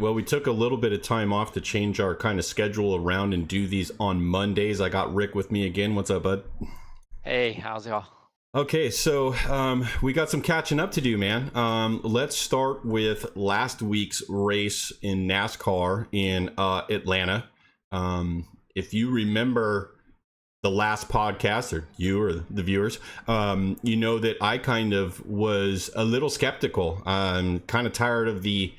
Well, we took a little bit of time off to change our kind of schedule around and do these on Mondays. I got Rick with me again. What's up, bud? Hey, how's y'all? Okay, so we got some catching up to do, man. Let's start with last week's race in NASCAR in Atlanta. If you remember the last podcast, or you or the viewers, you know that I kind of was a little skeptical. I'm kind of tired of the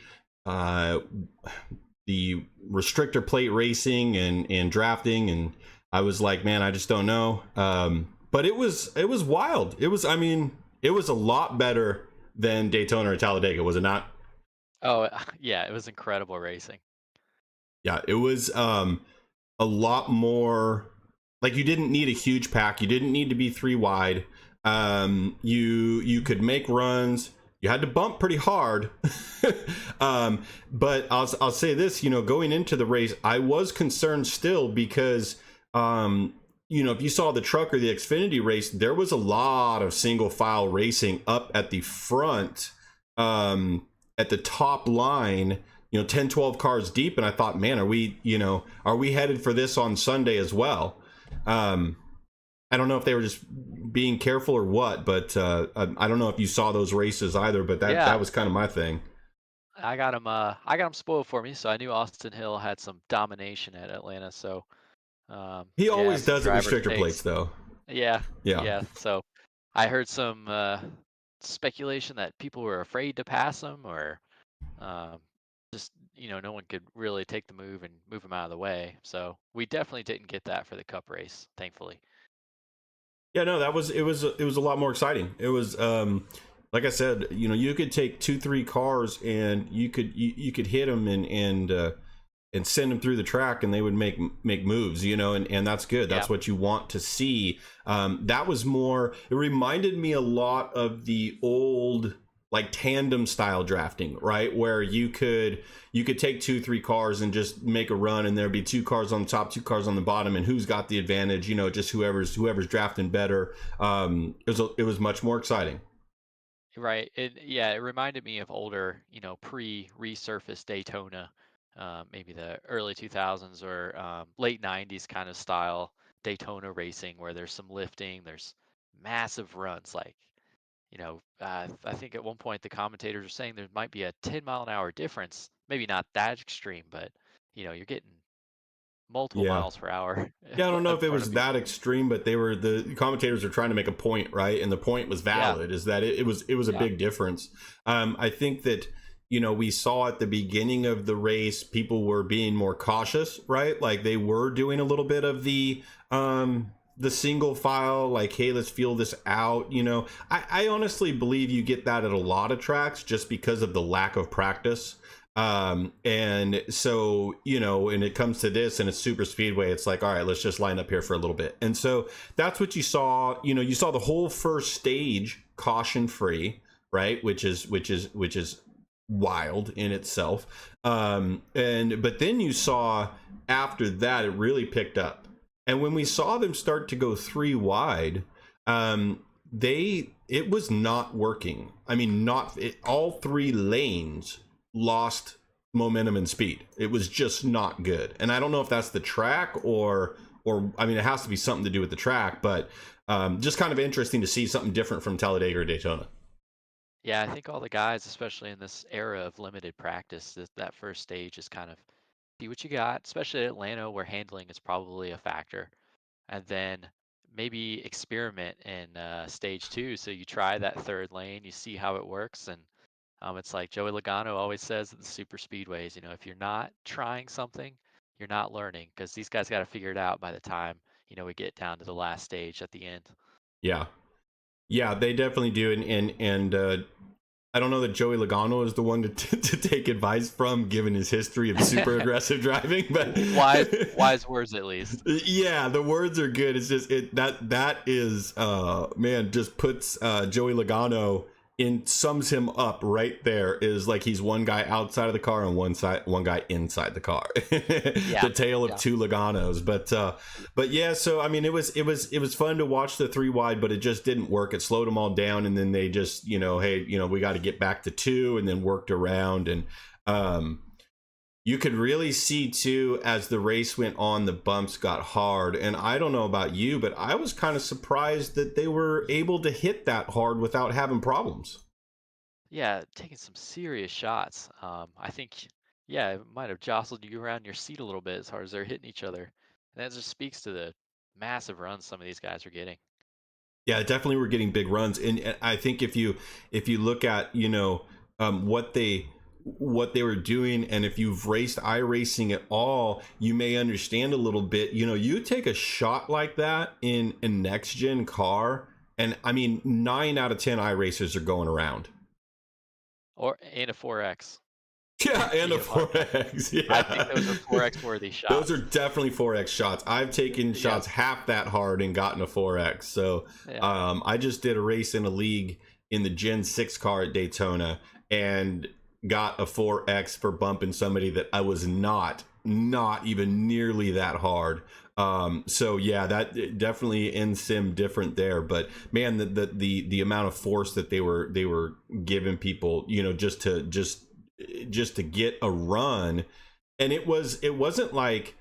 restrictor plate racing and drafting, and I was like, man, I just don't know. But it was wild. It was a lot better than Daytona or Talladega, was it not? Oh, yeah, it was incredible racing. Yeah, it was a lot more. Like, you didn't need a huge pack. You didn't need to be 3 wide. You could make runs. You had to bump pretty hard. But I'll say this, going into the race, I was concerned still because, if you saw the truck or the Xfinity race, there was a lot of single file racing up at the front, at the top line, 10, 12 cars deep. And I thought, man, are we headed for this on Sunday as well? I don't know if they were just being careful or what, but I don't know if you saw those races either, but that was kind of my thing. I got him spoiled for me, so I knew Austin Hill had some domination at Atlanta. So he always does it with restrictor takes. plates, though. Yeah. So I heard some speculation that people were afraid to pass him, or just no one could really take the move and move him out of the way. So we definitely didn't get that for the Cup race, thankfully. Yeah, no, it was a lot more exciting. It was like I said, you could take 2-3 cars and you could hit them and send them through the track, and they would make moves, and that's good. That's what you want to see. That was more. It reminded me a lot of the old, like, tandem style drafting, right? Where you could take 2-3 cars and just make a run, and there'd be 2 cars on the top, 2 cars on the bottom, and who's got the advantage, just whoever's drafting better. It was much more exciting. Right. It reminded me of older, pre-resurfaced Daytona, maybe the early 2000s or late 90s kind of style Daytona racing, where there's some lifting, there's massive runs, like, I think at one point the commentators were saying there might be a 10-mile-an-hour difference. Maybe not that extreme, but you're getting multiple miles per hour. Yeah, I don't know if it was that extreme, but the commentators are trying to make a point, right? And the point was valid, is that it was a big difference. I think that we saw at the beginning of the race, people were being more cautious, right? Like, they were doing a little bit of the single file, like, hey, let's feel this out. I honestly believe you get that at a lot of tracks just because of the lack of practice. And so, when it comes to this and it's super speedway, it's like, all right, let's just line up here for a little bit. And so that's what you saw. You saw the whole first stage caution free, right? Which is wild in itself. But then you saw after that, it really picked up. And when we saw them start to go 3 wide, it was not working. I mean, all 3 lanes lost momentum and speed. It was just not good. And I don't know if that's the track or it has to be something to do with the track, but just kind of interesting to see something different from Talladega or Daytona. Yeah, I think all the guys, especially in this era of limited practice, that first stage is kind of see what you got, especially at Atlanta, where handling is probably a factor. And then maybe experiment in stage 2. So you try that 3rd lane, you see how it works. And it's like Joey Logano always says at the super speedways, if you're not trying something, you're not learning, because these guys got to figure it out by the time, we get down to the last stage at the end. Yeah, they definitely do. And I don't know that Joey Logano is the one to take advice from, given his history of super aggressive driving, but wise words, at least. Yeah, the words are good. It's just that is just puts Joey Logano sums him up right there. Is like he's one guy outside of the car and one guy inside the car. The tale of 2 Loganos. But yeah, so I mean, it was fun to watch the 3 wide, but it just didn't work. It slowed them all down, and then they just hey, we got to get back to 2, and then worked around. And You could really see too, as the race went on, the bumps got hard. And I don't know about you, but I was kind of surprised that they were able to hit that hard without having problems. Yeah, taking some serious shots. I think, yeah, it might have jostled you around your seat a little bit as hard as they're hitting each other. And that just speaks to the massive runs some of these guys are getting. Yeah, definitely we're getting big runs. And I think if you look at, what they were doing, and if you've raced iRacing at all, you may understand a little bit. You take a shot like that in a next gen car, and I mean 9 out of 10 iRacers are going around. Or and a 4X. Yeah, and a 4X. Yeah. I think those are 4X worthy shots. Those are definitely 4X shots. I've taken shots half that hard and gotten a 4X. So I just did a race in a league in the Gen 6 car at Daytona and got a 4X for bumping somebody that I was not even nearly that hard. So yeah, that definitely in sim different there. But man, the amount of force that they were giving people, just to get a run. And it wasn't like,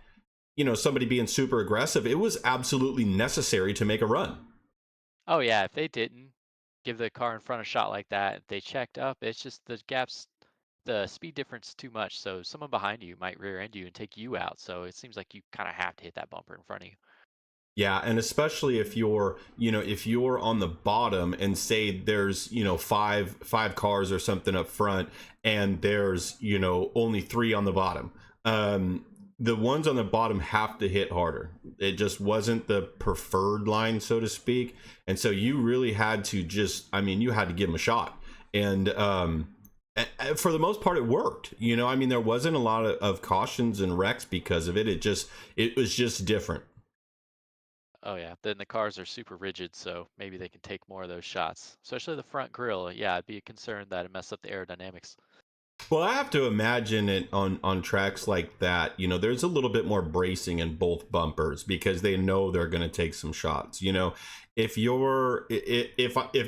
somebody being super aggressive. It was absolutely necessary to make a run. Oh yeah, if they didn't give the car in front a shot like that, if they checked up, it's just the speed difference too much. So someone behind you might rear end you and take you out. So it seems like you kind of have to hit that bumper in front of you. Yeah, and especially if you're on the bottom and say there's, five cars or something up front, and there's, only 3 on the bottom. The ones on the bottom have to hit harder. It just wasn't the preferred line, so to speak. And so you really had to you had to give them a shot. And for the most part, it worked. There wasn't a lot of cautions and wrecks because of it. It was just different. Oh yeah, then the cars are super rigid, so maybe they can take more of those shots, especially the front grille. Yeah, it'd be a concern that it mess up the aerodynamics. Well, I have to imagine it on tracks like that. There's a little bit more bracing in both bumpers because they know they're going to take some shots. If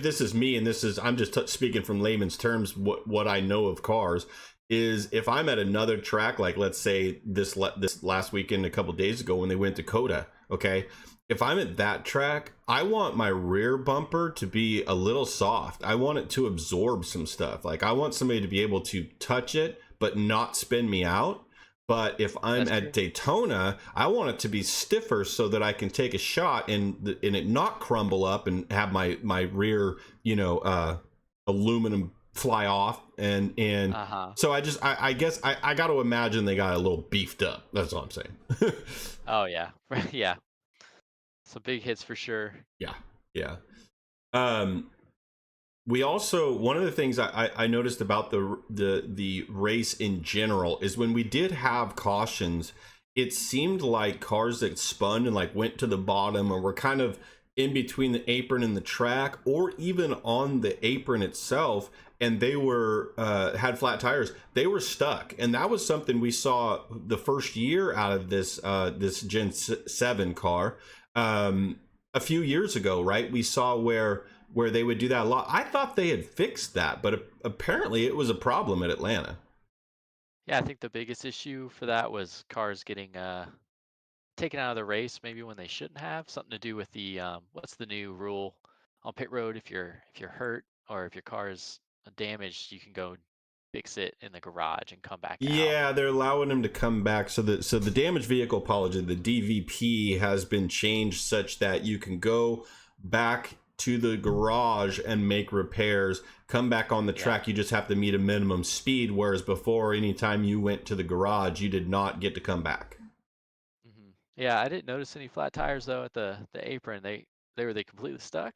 this is me, and I'm just speaking from layman's terms, what I know of cars is, if I'm at another track, like let's say this last weekend, a couple days ago when they went to Coda, okay. If I'm at that track, I want my rear bumper to be a little soft. I want it to absorb some stuff. Like, I want somebody to be able to touch it, but not spin me out. But if I'm at Daytona, I want it to be stiffer so that I can take a shot and it not crumble up and have my rear, aluminum fly off. And so I guess I got to imagine they got a little beefed up. That's all I'm saying. Oh yeah. Yeah. Some big hits for sure. Yeah. We also, one of the things I noticed about the race in general is when we did have cautions, it seemed like cars that spun and like went to the bottom or were kind of in between the apron and the track, or even on the apron itself, and they were had flat tires, they were stuck. And that was something we saw the first year out of this Gen 7 car. A few years ago, right? We saw where they would do that a lot. I thought they had fixed that, but apparently it was a problem at Atlanta. Yeah, I think the biggest issue for that was cars getting taken out of the race maybe when they shouldn't have. Something to do with the what's the new rule on pit road? If you're hurt or if your car is damaged, you can go fix it in the garage and come back out. Yeah, they're allowing them to come back. So the damaged vehicle policy, the DVP, has been changed such that you can go back to the garage and make repairs, come back on the track. You just have to meet a minimum speed, whereas before, anytime you went to the garage, you did not get to come back. Mm-hmm. Yeah, I didn't notice any flat tires though at the apron. Were they completely stuck?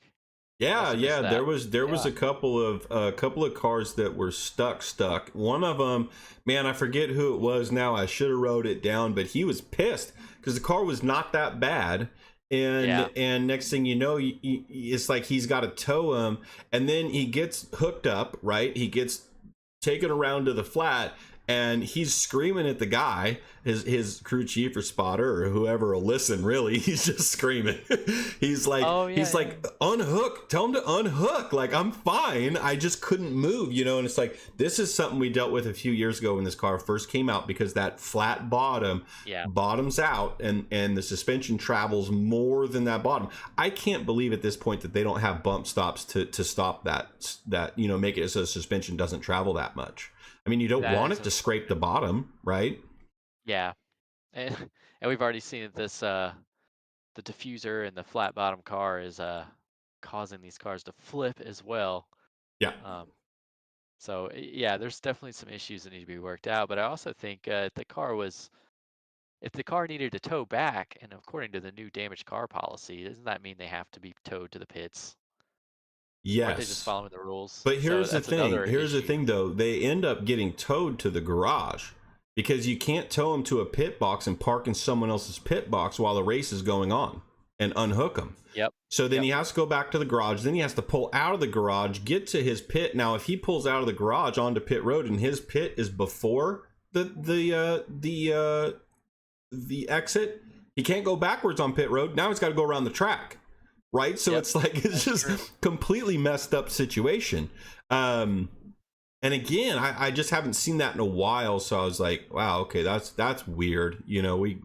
Yeah, there was a couple of cars that were stuck. One of them, man, I forget who it was now. I should have wrote it down, but he was pissed because the car was not that bad. And next thing you know, it's like he's got to tow him, and then he gets hooked up, right? He gets taken around to the flat, and he's screaming at the guy, his crew chief or spotter or whoever will listen. Really, he's just screaming. He's like, unhook. Tell him to unhook. Like, I'm fine. I just couldn't move, And it's like, this is something we dealt with a few years ago when this car first came out, because that flat bottom bottoms out, and the suspension travels more than that bottom. I can't believe at this point that they don't have bump stops to stop that make it so the suspension doesn't travel that much. I mean, you don't want it to scrape the bottom, right? Yeah, and we've already seen that this the diffuser and the flat bottom car is causing these cars to flip as well. Yeah. So yeah, there's definitely some issues that need to be worked out. But I also think if the car needed to tow back, and according to the new damaged car policy, doesn't that mean they have to be towed to the pits? Yes. Aren't they just following the rules? But here's the thing, though. They end up getting towed to the garage, because you can't tow them to a pit box and park in someone else's pit box while the race is going on and unhook them. Yep. So then he has to go back to the garage. Then he has to pull out of the garage, get to his pit. Now, if he pulls out of the garage onto pit road and his pit is before the exit, he can't go backwards on pit road. Now he's got to go around the track. Right. So it's like, it's just completely messed up situation. And again, I just haven't seen that in a while. So I was like, wow, okay, that's weird. We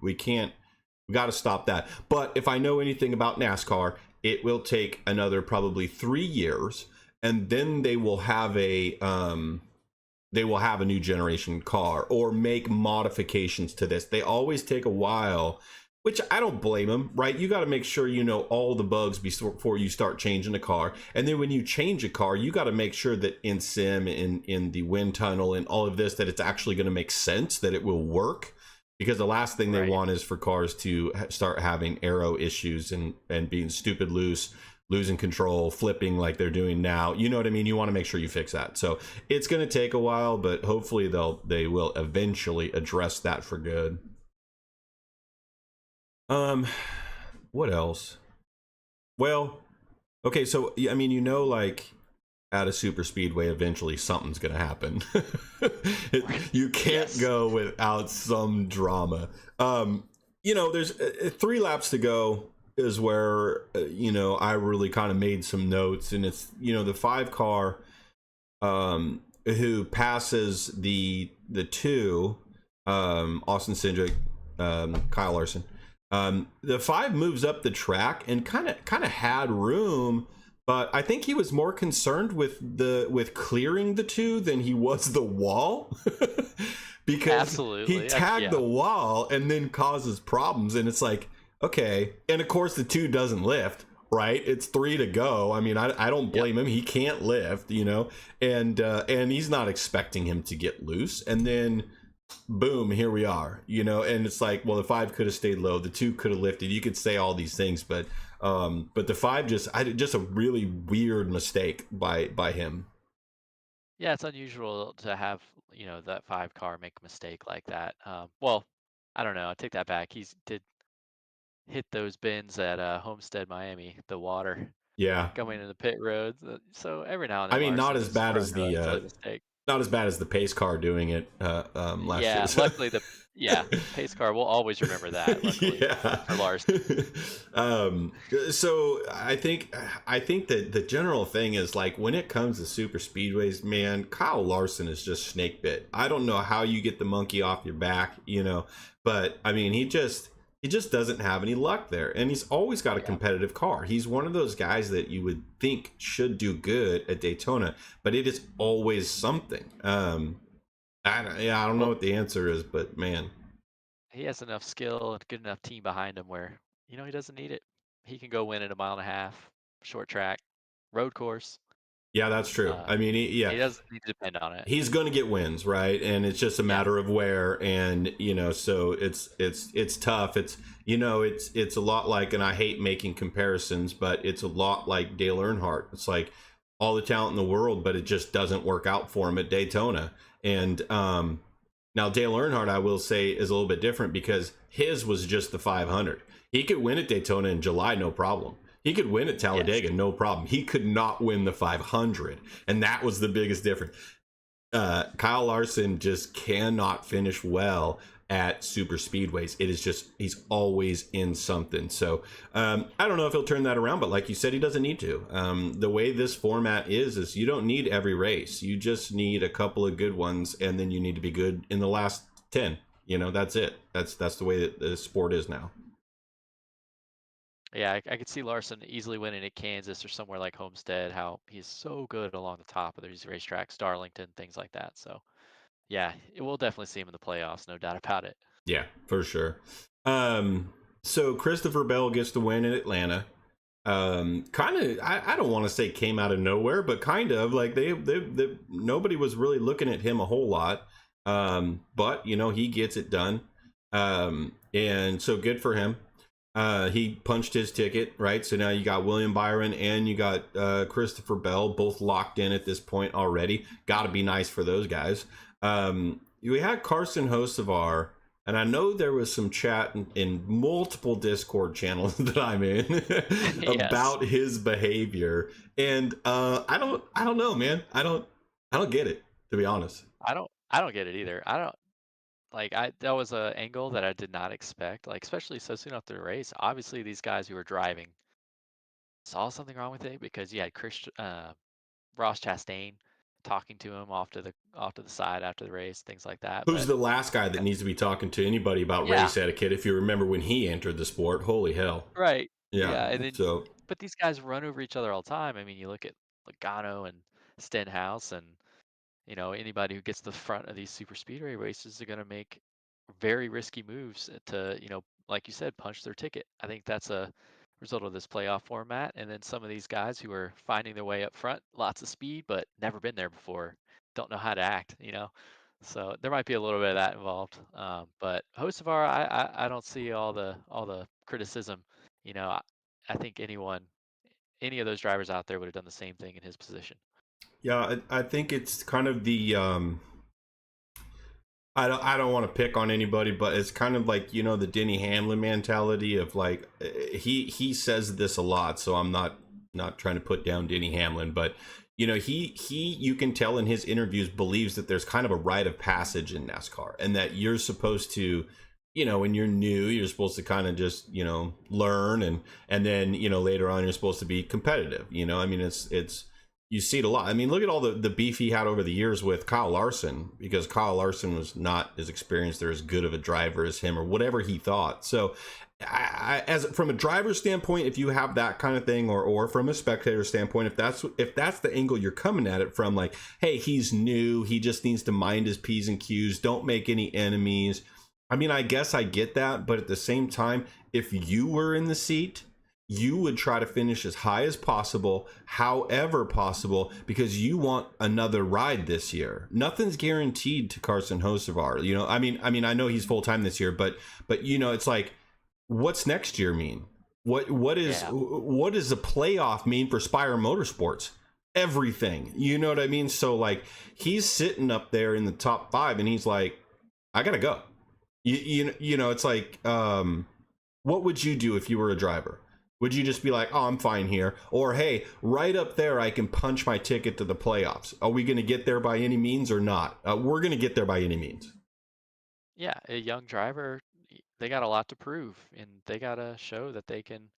got to stop that. But if I know anything about NASCAR, it will take another probably 3 years, and then they will have a new generation car or make modifications to this. They always take a while, which I don't blame them, right? You got to make sure you know all the bugs before you start changing a car. And then when you change a car, you got to make sure that in sim, in the wind tunnel and all of this, that it's actually going to make sense, that it will work. Because the last thing they want is for cars to start having aero issues and being stupid loose, losing control, flipping like they're doing now. You know what I mean? You want to make sure you fix that. So it's going to take a while, but hopefully they will eventually address that for good. What else? Well, okay, so I mean, like at a super speedway, eventually something's gonna happen. You can't go without some drama. There's 3 laps to go is where I really kind of made some notes, and it's the 5 car who passes the 2 Austin Cindric, Kyle Larson. The 5 moves up the track and kind of had room, but I think he was more concerned with clearing the 2 than he was the wall. Because he tagged the wall and then causes problems, and it's like, okay. And of course the 2 doesn't lift, right? It's 3 to go. I mean, I don't blame him. He can't lift, and he's not expecting him to get loose. And then boom, here we are, and it's like, well, the 5 could have stayed low, the 2 could have lifted. You could say all these things, but the 5 just a really weird mistake by him. Yeah, it's unusual to have that 5 car make a mistake like that. Well, I don't know, I take that back. He did hit those bins at Homestead, Miami, the water coming into the pit roads. So every now and then, I mean, not as bad as the pace car doing it last year. Yeah, luckily the pace car, we'll always remember that. Luckily, for Larson. So I think that the general thing is, like, when it comes to super speedways, man, Kyle Larson is just snake bit. I don't know how you get the monkey off your back, but I mean, he just doesn't have any luck there, and he's always got a competitive car. He's one of those guys that you would think should do good at Daytona, but it is always something. I don't know what the answer is, but man, he has enough skill and good enough team behind him where he doesn't need it. He can go win at 1.5 miles, short track, road course. Yeah, that's true. I mean, he doesn't need to depend on it. He's going to get wins, right? And it's just a matter of where, and so it's tough. It's it's a lot like, and I hate making comparisons, but it's a lot like Dale Earnhardt. It's like all the talent in the world, but it just doesn't work out for him at Daytona. And now Dale Earnhardt, I will say, is a little bit different because his was just the 500. He could win at Daytona in July, no problem. He could win at Talladega, no problem. He could not win the 500, and that was the biggest difference. Kyle Larson just cannot finish well at super speedways. It is just, he's always in something. So I don't know if he'll turn that around, but like you said, he doesn't need to. The way this format is you don't need every race. You just need a couple of good ones, and then you need to be good in the last 10. That's it. That's the way that the sport is now. Yeah, I could see Larson easily winning at Kansas or somewhere like Homestead, how he's so good along the top of these racetracks, Darlington, things like that. So, yeah, we'll definitely see him in the playoffs, no doubt about it. Yeah, for sure. So Christopher Bell gets the win in Atlanta. Kind of, I don't want to say came out of nowhere, but kind of like they nobody was really looking at him a whole lot. But he gets it done. And so good for him. He punched his ticket, right? So now you got William Byron and you got Christopher Bell, both locked in at this point already. Got to be nice for those guys. We had Carson Hocevar, and I know there was some chat in multiple Discord channels that I'm in about his behavior, and I don't know, man. I don't get it, to be honest. I don't get it either. That was an angle that I did not expect, like especially so soon after the race. Obviously, these guys who were driving saw something wrong with it, because you had Ross Chastain talking to him off to the side after the race, things like that. Who's the last guy that needs to be talking to anybody about race etiquette? If you remember when he entered the sport, holy hell! Right. Yeah. And then, but these guys run over each other all the time. I mean, you look at Logano and Stenhouse, and anybody who gets to the front of these super speedway races are going to make very risky moves to, like you said, punch their ticket. I think that's a result of this playoff format. And then some of these guys who are finding their way up front, lots of speed, but never been there before, don't know how to act, So there might be a little bit of that involved. But Hocevar, I don't see all the criticism. I think any of those drivers out there would have done the same thing in his position. Yeah, I think it's kind of the I don't want to pick on anybody, but it's kind of like, the Denny Hamlin mentality of like, he says this a lot, so I'm not trying to put down Denny Hamlin, but he you can tell in his interviews believes that there's kind of a rite of passage in NASCAR, and that you're supposed to, when you're new, you're supposed to kind of just, learn, and then, later on you're supposed to be competitive. I mean, it's you see it a lot. I mean, look at all the beef he had over the years with Kyle Larson, because Kyle Larson was not as experienced or as good of a driver as him, or whatever he thought. So as from a driver's standpoint, if you have that kind of thing, or from a spectator standpoint, if that's the angle you're coming at it from, like, hey, he's new, he just needs to mind his P's and Q's, don't make any enemies. I mean, I guess I get that, but at the same time, if you were in the seat, you would try to finish as high as possible, however possible, because you want another ride this year. Nothing's guaranteed to Carson Hocevar. I mean, I know he's full time this year, but it's like, what's next year mean? What does the playoff mean for Spire Motorsports? Everything. You know what I mean? So like, he's sitting up there in the top 5, and he's like, I gotta go. It's like, what would you do if you were a driver? Would you just be like, oh, I'm fine here? Or, hey, right up there, I can punch my ticket to the playoffs. Are we going to get there by any means or not? We're going to get there by any means. Yeah, a young driver, they got a lot to prove, and they got to show that they can,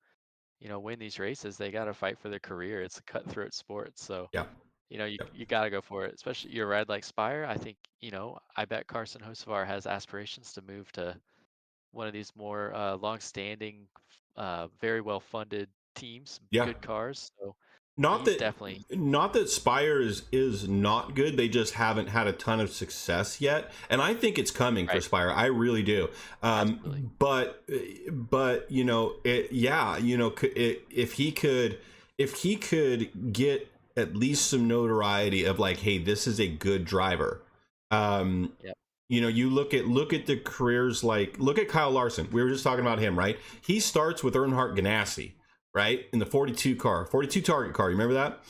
win these races. They got to fight for their career. It's a cutthroat sport. So, yeah. You got to go for it, especially your ride like Spire. I think, I bet Carson Hocevar has aspirations to move to one of these more long-standing, very well-funded teams, good cars. So not that Spire is not good. They just haven't had a ton of success yet, and I think it's coming for Spire. I really do. But if he could get at least some notoriety of like, hey, this is a good driver. You look at the careers, like, look at Kyle Larson. We were just talking about him, right? He starts with Earnhardt Ganassi, right? In the 42 target car. You remember that?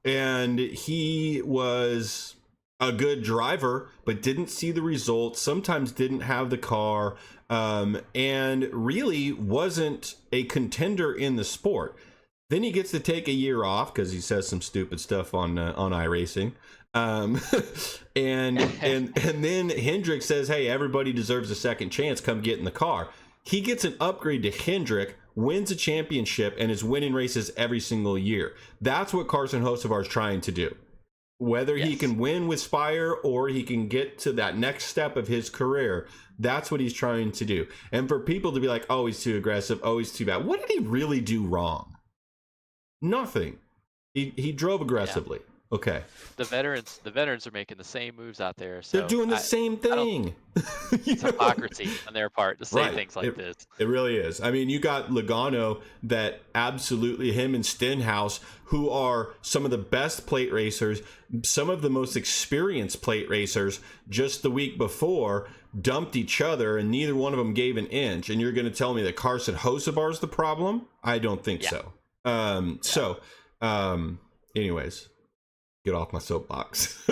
And he was a good driver, but didn't see the results, sometimes didn't have the car, and really wasn't a contender in the sport. Then he gets to take a year off because he says some stupid stuff on iRacing. And then Hendrick says, hey, everybody deserves a second chance. Come get in the car. He gets an upgrade to Hendrick, wins a championship, and is winning races every single year. That's what Carson Hocevar is trying to do. Whether he can win with Spire or he can get to that next step of his career, that's what he's trying to do. And for people to be like, oh, he's too aggressive, oh, he's too bad. What did he really do wrong? Nothing. He drove aggressively. Yeah. Okay. The veterans are making the same moves out there. So they're doing the same thing. It's hypocrisy on their part to say things like this. It really is. I mean, you got Logano that absolutely, him and Stenhouse, who are some of the best plate racers, some of the most experienced plate racers, just the week before dumped each other and neither one of them gave an inch. And you're going to tell me that Carson Hocevar is the problem? I don't think so. Anyways, get off my soapbox.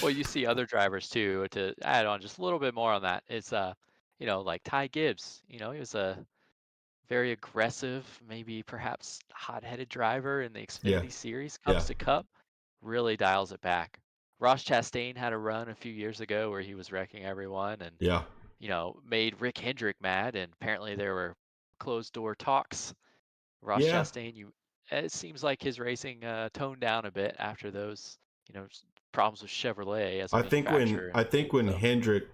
Well, you see other drivers too. To add on just a little bit more on that, it's like Ty Gibbs. He was a very aggressive, maybe perhaps hot-headed driver in the Xfinity Series. Comes to Cup, really dials it back. Ross Chastain had a run a few years ago where he was wrecking everyone and made Rick Hendrick mad. And apparently there were closed-door talks. Ross Chastain, it seems like his racing toned down a bit after those, problems with Chevrolet as a manufacturer. I think when Hendrick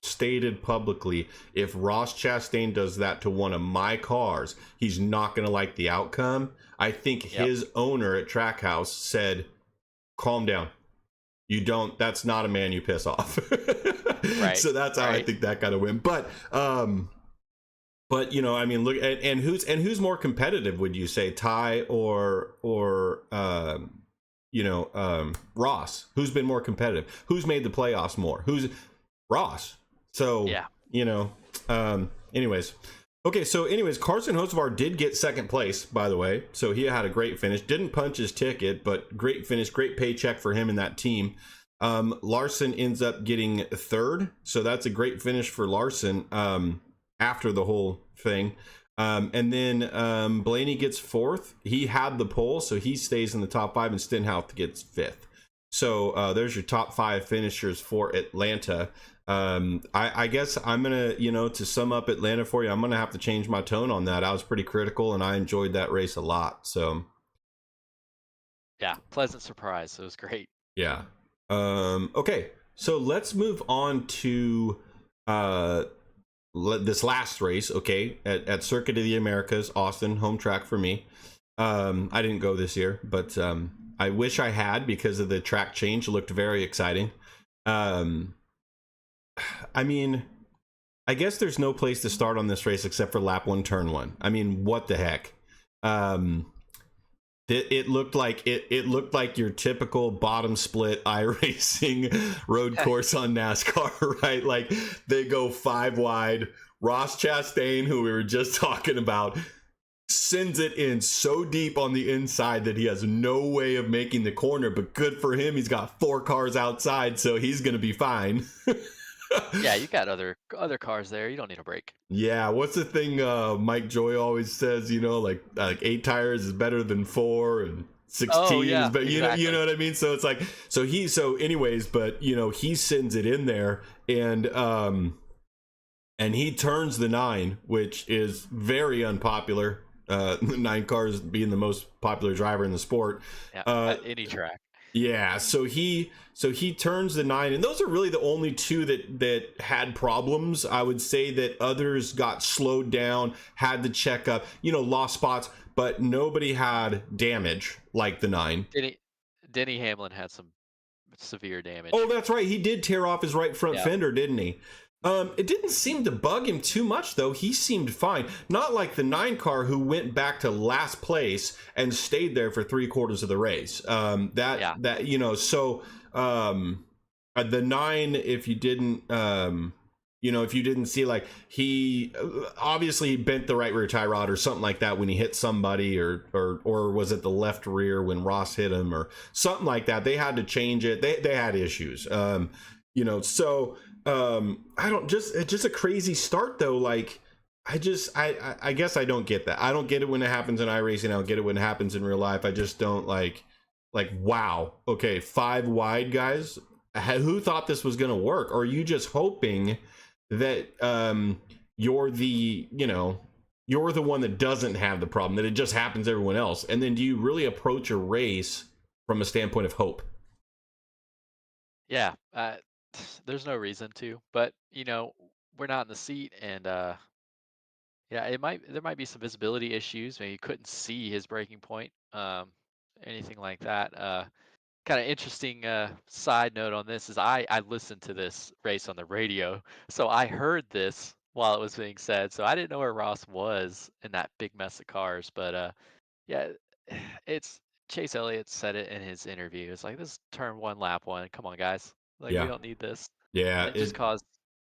stated publicly, if Ross Chastain does that to one of my cars, he's not going to like the outcome. I think his owner at Trackhouse said, calm down. That's not a man you piss off. Right. So that's how I think that got to win. But I mean, look, and who's more competitive? Would you say Ty or Ross? Who's been more competitive? Who's made the playoffs more? Who's Ross? So anyways, Carson Hocevar did get second place, by the way. So he had a great finish. Didn't punch his ticket, but great finish, great paycheck for him and that team. Larson ends up getting third, so that's a great finish for Larson. After the whole thing. And then Blaney gets fourth. He had the pole, so he stays in the top five, and Stenhouse gets fifth. So there's your top five finishers for Atlanta. I guess I'm going to, to sum up Atlanta for you, I'm going to have to change my tone on that. I was pretty critical, and I enjoyed that race a lot. So, yeah, pleasant surprise. It was great. Yeah. Okay, so let's move on to this last race, at Circuit of the Americas, Austin, home track for me. I didn't go this year, but I wish I had, because of the track change. It looked very exciting. I mean, I guess there's no place to start on this race except for lap 1, turn 1. I mean, what the heck? It looked like your typical bottom split iRacing road course on NASCAR, right? Like, they go 5 wide. Ross Chastain, who we were just talking about, sends it in so deep on the inside that he has no way of making the corner, but good for him, he's got 4 cars outside, so he's gonna be fine. Yeah, you got other cars there. You don't need a break. Yeah, what's the thing Mike Joy always says? Like 8 tires is better than 4, and 16 is better. Exactly. You know what I mean? So it's like, but he sends it in there, and he turns the 9, which is very unpopular. 9 cars being the most popular driver in the sport. Yeah, at any track. Yeah, so he turns the 9, and those are really the only 2 that had problems. I would say that others got slowed down, had to check up, lost spots, but nobody had damage like the 9. Denny Hamlin had some severe damage. Oh, that's right. He did tear off his right front fender, didn't he? It didn't seem to bug him too much, though. He seemed fine. Not like the 9 car, who went back to last place and stayed there for 3/4 of the race. The 9, if you didn't see, like, he obviously bent the right rear tie rod or something like that when he hit somebody, or was it the left rear when Ross hit him or something like that. They had to change it. They had issues. It's just a crazy start, though. Like, I guess I don't get that. I don't get it when it happens in iRacing. I don't get it when it happens in real life. I just don't like wow. Okay, 5 wide guys. Who thought this was going to work? Or are you just hoping that you're the, you're the one that doesn't have the problem, that it just happens to everyone else? And then do you really approach a race from a standpoint of hope? Yeah, there's no reason to, but we're not in the seat, and yeah, there might be some visibility issues. Maybe you couldn't see his breaking point, anything like that. Kind of interesting side note on this is I listened to this race on the radio, so I heard this while it was being said. So I didn't know where Ross was in that big mess of cars, but yeah, it's Chase Elliott said it in his interview. It's like this turn one lap one. Come on, guys, like we Yeah. don't need this, Yeah, and it just it caused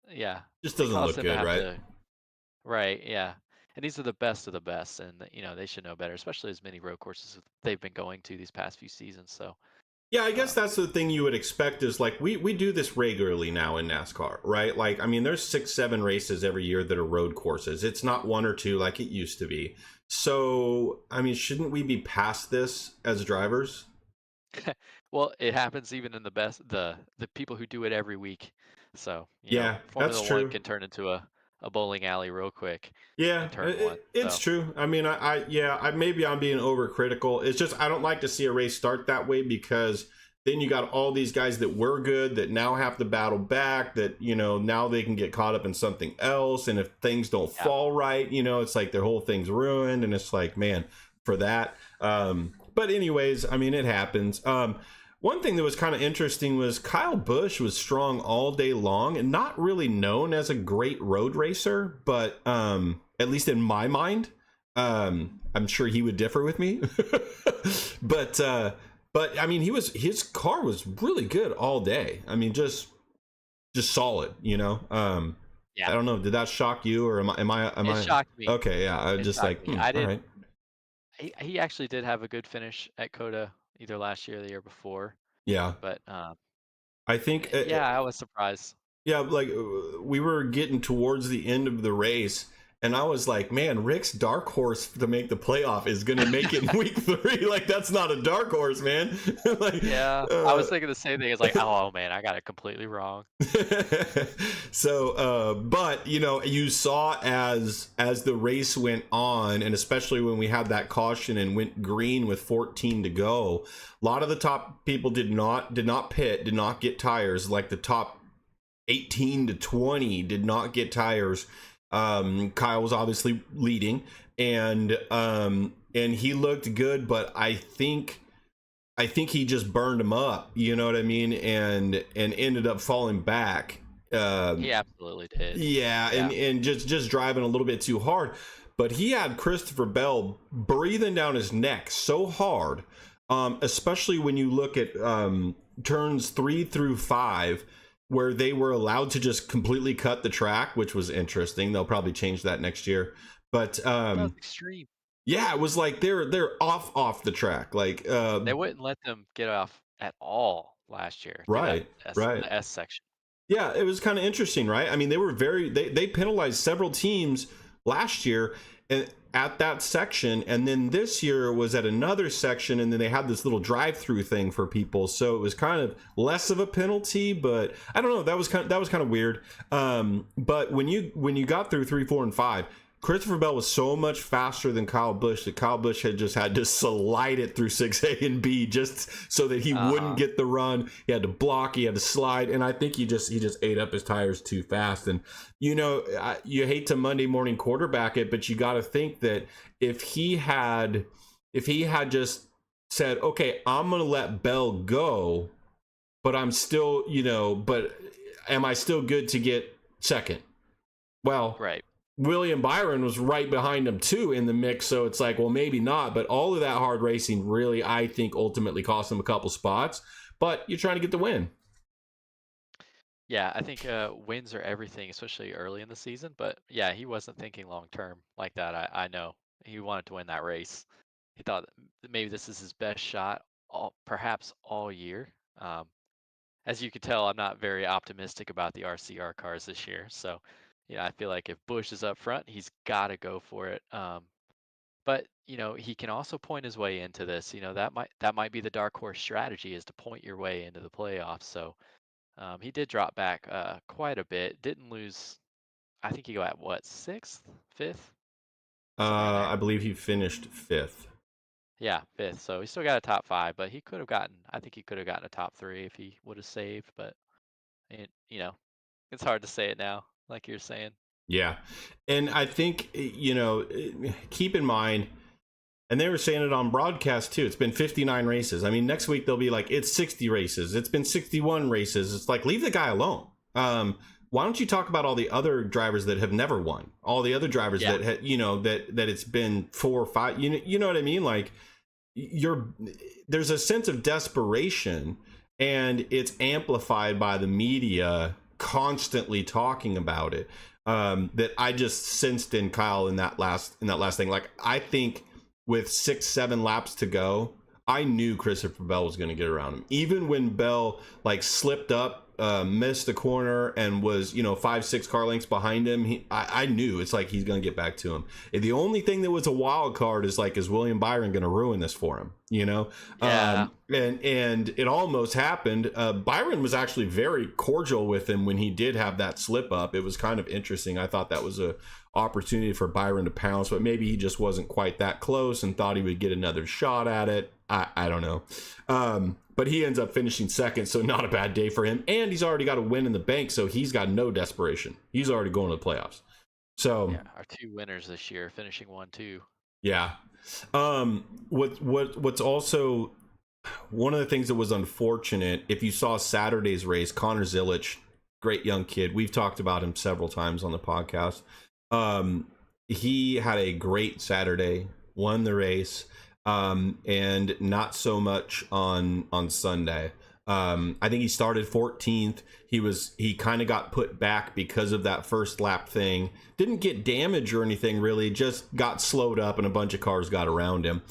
yeah, just it doesn't caused look him to good, have right? to right, yeah. And these are the best of the best, and they should know better, especially as many road courses they've been going to these past few seasons. So, Yeah, I guess um, that's the thing you would expect is like we do this regularly now in NASCAR, right? Like, I mean, there's 6, 7 races every year that are road courses. It's not 1 or 2 like it used to be. So, I mean, shouldn't we be past this as drivers? well, it happens even in the best the people who do it every week. So, Yeah, that's Formula One true. can turn into a bowling alley real quick Yeah, in turn one. it's So, true. I mean, yeah, maybe I'm being overcritical. It's just I don't like to see a race start that way because then you got all these guys that were good that now have to battle back. That now they can get caught up in something else, and if things don't yeah. fall right, it's like their whole thing's ruined, and it's like, man, for that. But anyways, I mean, it happens. One thing that was kind of interesting was Kyle Busch was strong all day long and not really known as a great road racer, but at least in my mind, I'm sure he would differ with me. but I mean, his car was really good all day. I mean, just solid, I Yeah. don't know. Did that shock you, or am It I shocked me. okay? Yeah, I It just shocked like, me. I all didn't right, he actually did have a good finish at Coda either last year or the year before, yeah. but I think yeah, I was surprised. yeah, like we were getting towards the end of the race, and I was like, man, Rick's dark horse to make the playoff is going to make it in week 3. Like, that's not a dark horse, man. like, Yeah, I was thinking the same thing. It's like, oh man, I got it completely wrong. so, but you saw as the race went on, and especially when we had that caution and went green with 14 to go, a lot of the top people did not pit, did not get tires. Like the top 18 to 20 did not get tires. Kyle was obviously leading, and he looked good, but I think he just burned him up, you know what I mean, and ended up falling back. He absolutely did. Yeah, Yeah. and just driving a little bit too hard. But he had Christopher Bell breathing down his neck so hard, especially when you look at turns 3 through 5, where they were allowed to just completely cut the track, which was interesting. They'll probably change that next year. But That was extreme. yeah, it was like they're off the track, like They wouldn't let them get off at all last year through that right, right. the S section. Yeah, it was kind of interesting, right? I mean, they were they penalized several teams last year at that section, and then this year was at another section, and then they had this little drive-through thing for people, so it was kind of less of a penalty, but I don't know, that was kind of weird. But when you got through 3, 4, and 5, Christopher Bell was so much faster than Kyle Busch that Kyle Busch had just had to slide it through 6A and B just so that he wouldn't get the run. He had to block, he had to slide, and I think he just ate up his tires too fast. And you hate to Monday morning quarterback it, but you got to think that if he had just said, okay, I'm gonna let Bell go, but I'm still, but am I still good to get second? Well, Right. William Byron was right behind him too in the mix, so it's like, well, maybe not, but all of that hard racing really, I think, ultimately cost him a couple spots, but you're trying to get the win. Yeah, I think wins are everything, especially early in the season. But yeah, he wasn't thinking long term like that. I know he wanted to win that race. He thought that maybe this is his best shot, perhaps all year. Um, as you can tell, I'm not very optimistic about the RCR cars this year. So, I feel like if Bush is up front, he's got to go for it. But he can also point his way into this. That might be the dark horse strategy, is to point your way into the playoffs. So he did drop back quite a bit. Didn't lose. I think he got what, sixth, fifth, somewhere in there. I believe he finished fifth. Yeah, fifth. So he still got a top five, but he could have gotten. I think he could have gotten a top three if he would have saved. But it's hard to say it now, like you're saying. Yeah. And I think, keep in mind, and they were saying it on broadcast too, it's been 59 races. I mean, next week they'll be like, it's 60 races. It's been 61 races. It's like, leave the guy alone. Why don't you talk about all the other drivers that have never won? All the other drivers that had, that it's been 4 or 5, you know what I mean? Like, there's a sense of desperation, and it's amplified by the media constantly talking about it, that I just sensed in Kyle in that last thing. Like, I think with 6-7 laps to go, I knew Christopher Bell was going to get around him. Even when Bell like slipped up, missed a corner, and was 5-6 car lengths behind him, I knew it's like he's going to get back to him. And the only thing that was a wild card is like, is William Byron going to ruin this for him? Yeah. And it almost happened. Byron was actually very cordial with him when he did have that slip up. It was kind of interesting. I thought that was a opportunity for Byron to pounce, but maybe he just wasn't quite that close and thought he would get another shot at it. I don't know. But he ends up finishing second, so not a bad day for him. And he's already got a win in the bank, so he's got no desperation. He's already going to the playoffs. So yeah, our 2 winners this year, finishing 1-2. Yeah. What's also one of the things that was unfortunate, if you saw Saturday's race, Connor Zilich, great young kid. We've talked about him several times on the podcast. He had a great Saturday, won the race, and not so much on Sunday. I think he started 14th. He kind of got put back because of that first lap thing. Didn't get damage or anything really, just got slowed up and a bunch of cars got around him.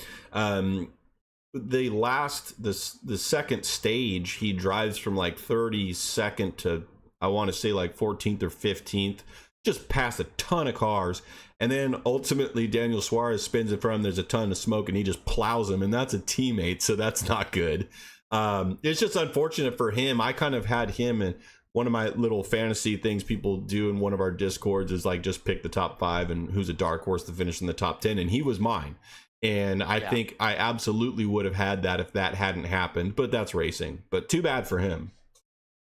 The second stage, he drives from like 32nd to, I want to say, like 14th or 15th, just past a ton of cars. And then ultimately Daniel Suarez spins in front of him. There's a ton of smoke and he just plows him, and that's a teammate, so that's not good. It's just unfortunate for him. I kind of had him in one of my little fantasy things people do in one of our discords, is like, just pick the top 5 and who's a dark horse to finish in the top 10. And he was mine. And I think I absolutely would have had that if that hadn't happened, but that's racing. But too bad for him.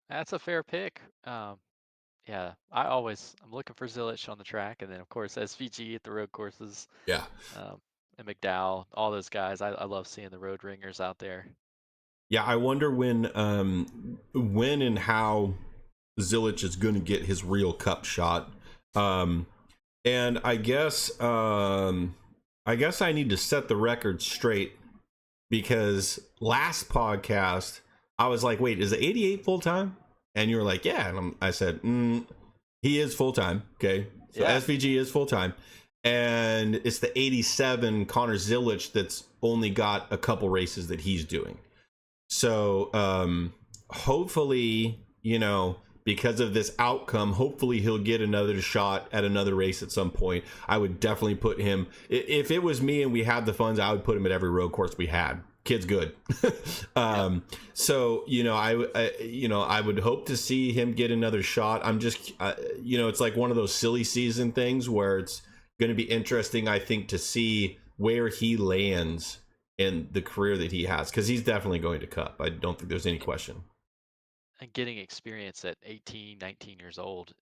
That's a fair pick. Yeah, I'm looking for Zilich on the track, and then of course SVG at the road courses. Yeah. And McDowell, all those guys. I love seeing the road ringers out there. Yeah, I wonder when and how Zilich is going to get his real cup shot. And I guess I need to set the record straight, because last podcast I was like, wait, is the 88 full time? And you were like, yeah. And I said, he is full time. Okay. So yeah. SVG is full time. And it's the 87 Connor Zilich that's only got a couple races that he's doing. So hopefully, because of this outcome, hopefully he'll get another shot at another race at some point. I would definitely put him, if it was me and we had the funds, I would put him at every road course we had. Kid's good. So, I would hope to see him get another shot. I'm just, it's like one of those silly season things where it's going to be interesting, I think, to see where he lands in the career that he has, because he's definitely going to Cup. I don't think there's any question. And getting experience at 18, 19 years old,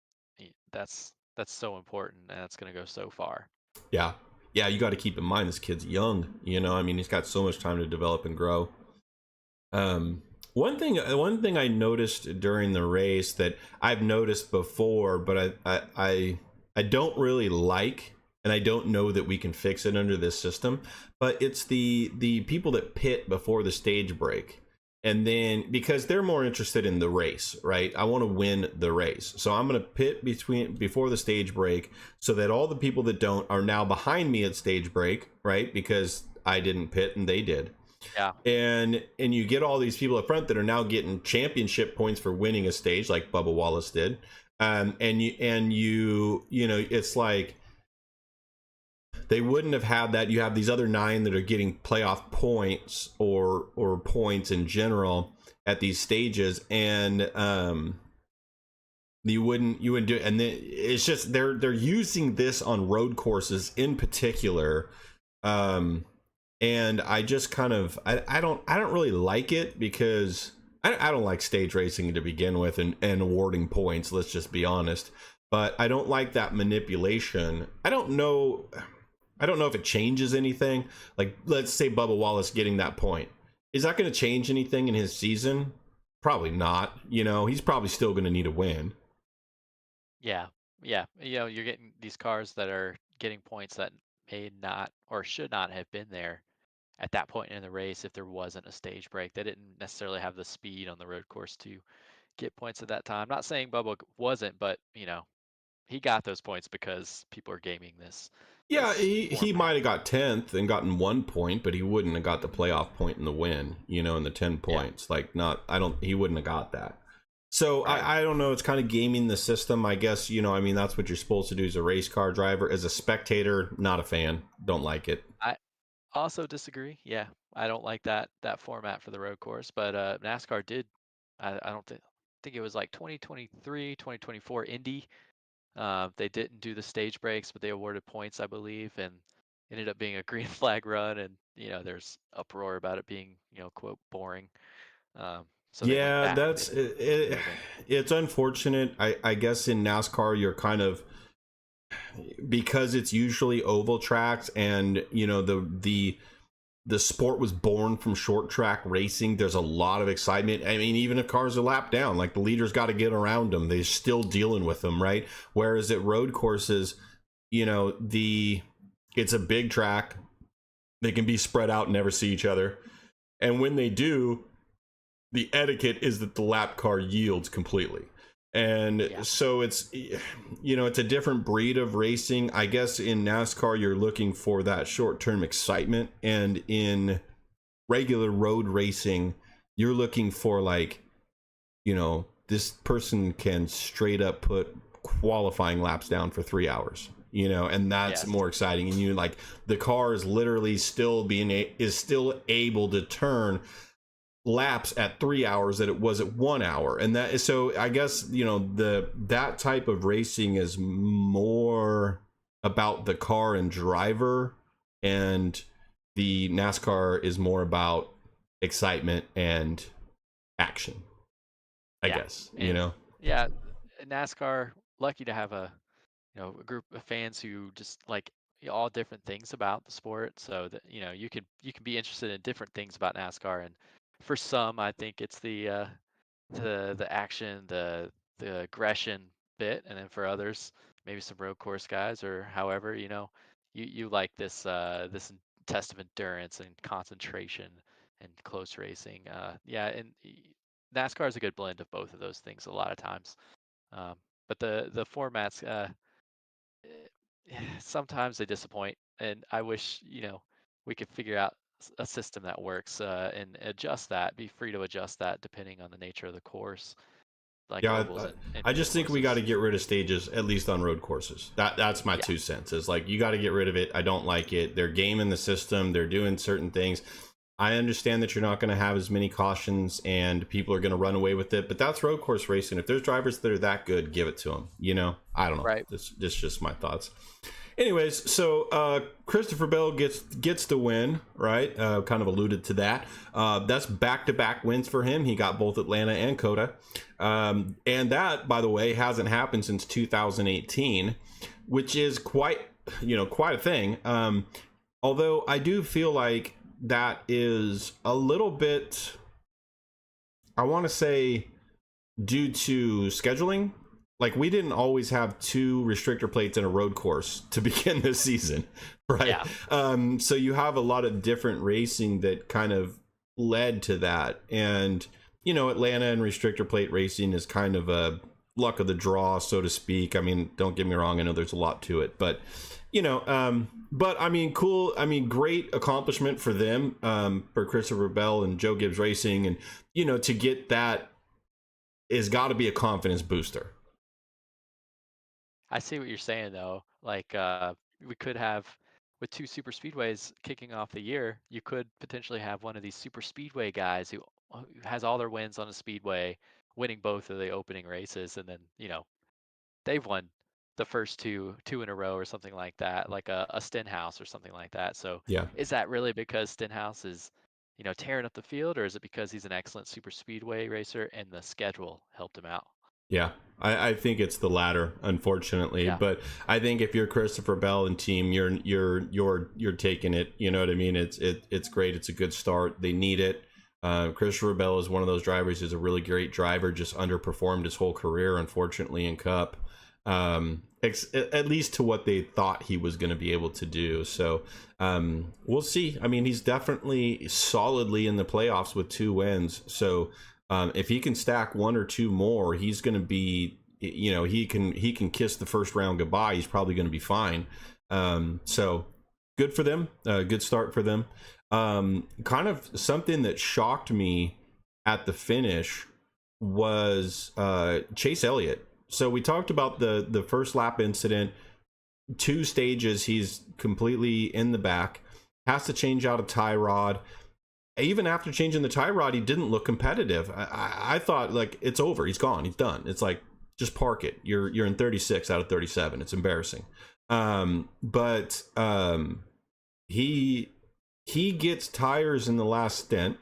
that's so important, and that's going to go so far. Yeah. Yeah, you got to keep in mind this kid's young. He's got so much time to develop and grow. One thing I noticed during the race that I've noticed before, but I don't really like, and I don't know that we can fix it under this system, but it's the people that pit before the stage break. And then, because they're more interested in the race, right? I want to win the race. So I'm going to pit before the stage break, so that all the people that don't are now behind me at stage break, right? Because I didn't pit and they did. Yeah. And you get all these people up front that are now getting championship points for winning a stage, like Bubba Wallace did. And it's like they wouldn't have had that. You have these other 9 that are getting playoff points or points in general at these stages, and you wouldn't do it. And then it's just they're using this on road courses in particular, and I just kind of I don't really like it, because I don't like stage racing to begin with, and awarding points, let's just be honest. But I don't like that manipulation. I don't know if it changes anything. Like, let's say Bubba Wallace getting that point. Is that going to change anything in his season? Probably not. He's probably still going to need a win. Yeah. Yeah. You're getting these cars that are getting points that may not or should not have been there at that point in the race if there wasn't a stage break. They didn't necessarily have the speed on the road course to get points at that time. Not saying Bubba wasn't, but he got those points because people are gaming this. Yeah, this he format. might have got 10th and gotten 1 point, but he wouldn't have got the playoff point in the win, in the 10 points. Yeah. He wouldn't have got that. So right. I don't know. It's kind of gaming the system, I guess. That's what you're supposed to do as a race car driver. As a spectator, not a fan. Don't like it. I also disagree. Yeah, I don't like that format for the road course. But NASCAR did. I don't think it was like 2023, 2024 Indy. They didn't do the stage breaks, but they awarded points, I believe, and ended up being a green flag run. And there's uproar about it being quote boring. So they went Yeah, back. that's it. It's unfortunate. I guess in NASCAR you're kind of, because it's usually oval tracks, and the sport was born from short track racing. There's a lot of excitement. I mean, even if cars are lapped down, like, the leaders got to get around them. They're still dealing with them, right? Whereas at road courses, it's a big track. They can be spread out and never see each other. And when they do, the etiquette is that the lap car yields completely. And so it's a different breed of racing. I guess in NASCAR you're looking for that short-term excitement, and in regular road racing you're looking for, like, this person can straight up put qualifying laps down for 3 hours, and that's more exciting. And like, the car is literally still able to turn laps at 3 hours that it was at 1 hour. And that is, so I guess that type of racing is more about the car and driver, and the NASCAR is more about excitement and action, I guess. Yeah, NASCAR, lucky to have a group of fans who just like all different things about the sport, so that you can be interested in different things about NASCAR. And for some, I think it's the action, the aggression bit, and then for others, maybe some road course guys, or however, you like this this test of endurance and concentration and close racing. And NASCAR is a good blend of both of those things a lot of times. But the formats, sometimes they disappoint, and I wish we could figure out a system that works, and adjust that, be free to adjust that depending on the nature of the course, like ovals and I just think we got to get rid of stages, at least on road courses. That's my 2 cents. Is like, you got to get rid of it. I don't like it. They're gaming the system. They're doing certain things. I understand that you're not going to have as many cautions and people are going to run away with it, but that's road course racing. If there's drivers that are that good, give it to them. I don't know. Right. This just my thoughts. Anyways, so Christopher Bell gets the win, right? Kind of alluded to that. That's back-to-back wins for him. He got both Atlanta and COTA. And that, by the way, hasn't happened since 2018, which is quite a thing. Although I do feel like that is a little bit, I want to say, due to scheduling. Like, we didn't always have 2 restrictor plates in a road course to begin this season, right? Yeah. So you have a lot of different racing that kind of led to that. And, Atlanta and restrictor plate racing is kind of a luck of the draw, so to speak. I mean, don't get me wrong, I know there's a lot to it, but but I mean, cool. I mean, great accomplishment for them, for Christopher Bell and Joe Gibbs Racing. And, to get that has got to be a confidence booster. I see what you're saying though. Like we could have with two super speedways kicking off the year, you could potentially have one of these super speedway guys who has all their wins on a speedway, winning both of the opening races, and then they've won the first two in a row or something like that, like a Stenhouse or something like that. So Yeah. is that really because Stenhouse is tearing up the field, or is it because he's an excellent super speedway racer and the schedule helped him out? Yeah, I think it's the latter, unfortunately. Yeah. But I think if you're Christopher Bell and team, you're taking it. You know what I mean? It's great. It's a good start. They need it. Christopher Bell is one of those drivers who's a really great driver, just underperformed his whole career, unfortunately, in Cup. At least to what they thought he was going to be able to do. So we'll see. I mean, he's definitely solidly in the playoffs with 2 wins. So if he can stack 1 or 2 more, he's going to be, he can kiss the first round goodbye. He's probably going to be fine. So good for them. Good start for them. Kind of something that shocked me at the finish was Chase Elliott. So we talked about the first lap incident. 2 stages, he's completely in the back. Has to change out a tie rod. Even after changing the tie rod, he didn't look competitive. I thought, like, it's over. He's gone. He's done. It's like, just park it. You're in 36 out of 37. It's embarrassing. But he gets tires in the last stint,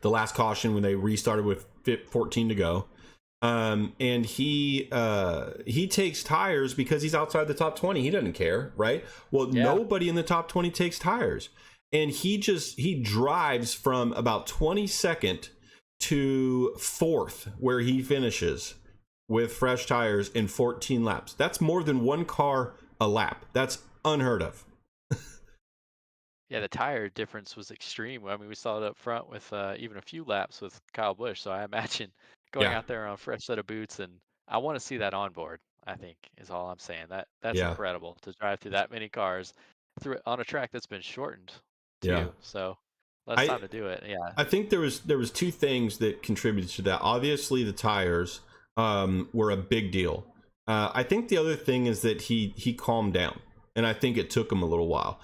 the last caution when they restarted with 14 to go. And he takes tires because he's outside the top 20. He doesn't care, right? Well, Yeah. Nobody in the top 20 takes tires. And he drives from about 22nd to 4th, where he finishes with fresh tires in 14 laps. That's more than 1 car a lap. That's unheard of. Yeah, the tire difference was extreme. I mean, we saw it up front with even a few laps with Kyle Busch. So I imagine going Yeah, out there on a fresh set of boots, and I want to see that on board, I think is all I'm saying. That's yeah, incredible to drive through that many cars through on a track that's been shortened yeah. too. So less I time to do it. Yeah. I think there was 2 things that contributed to that. Obviously, the tires were a big deal. I think the other thing is that he calmed down, and I think it took him a little while.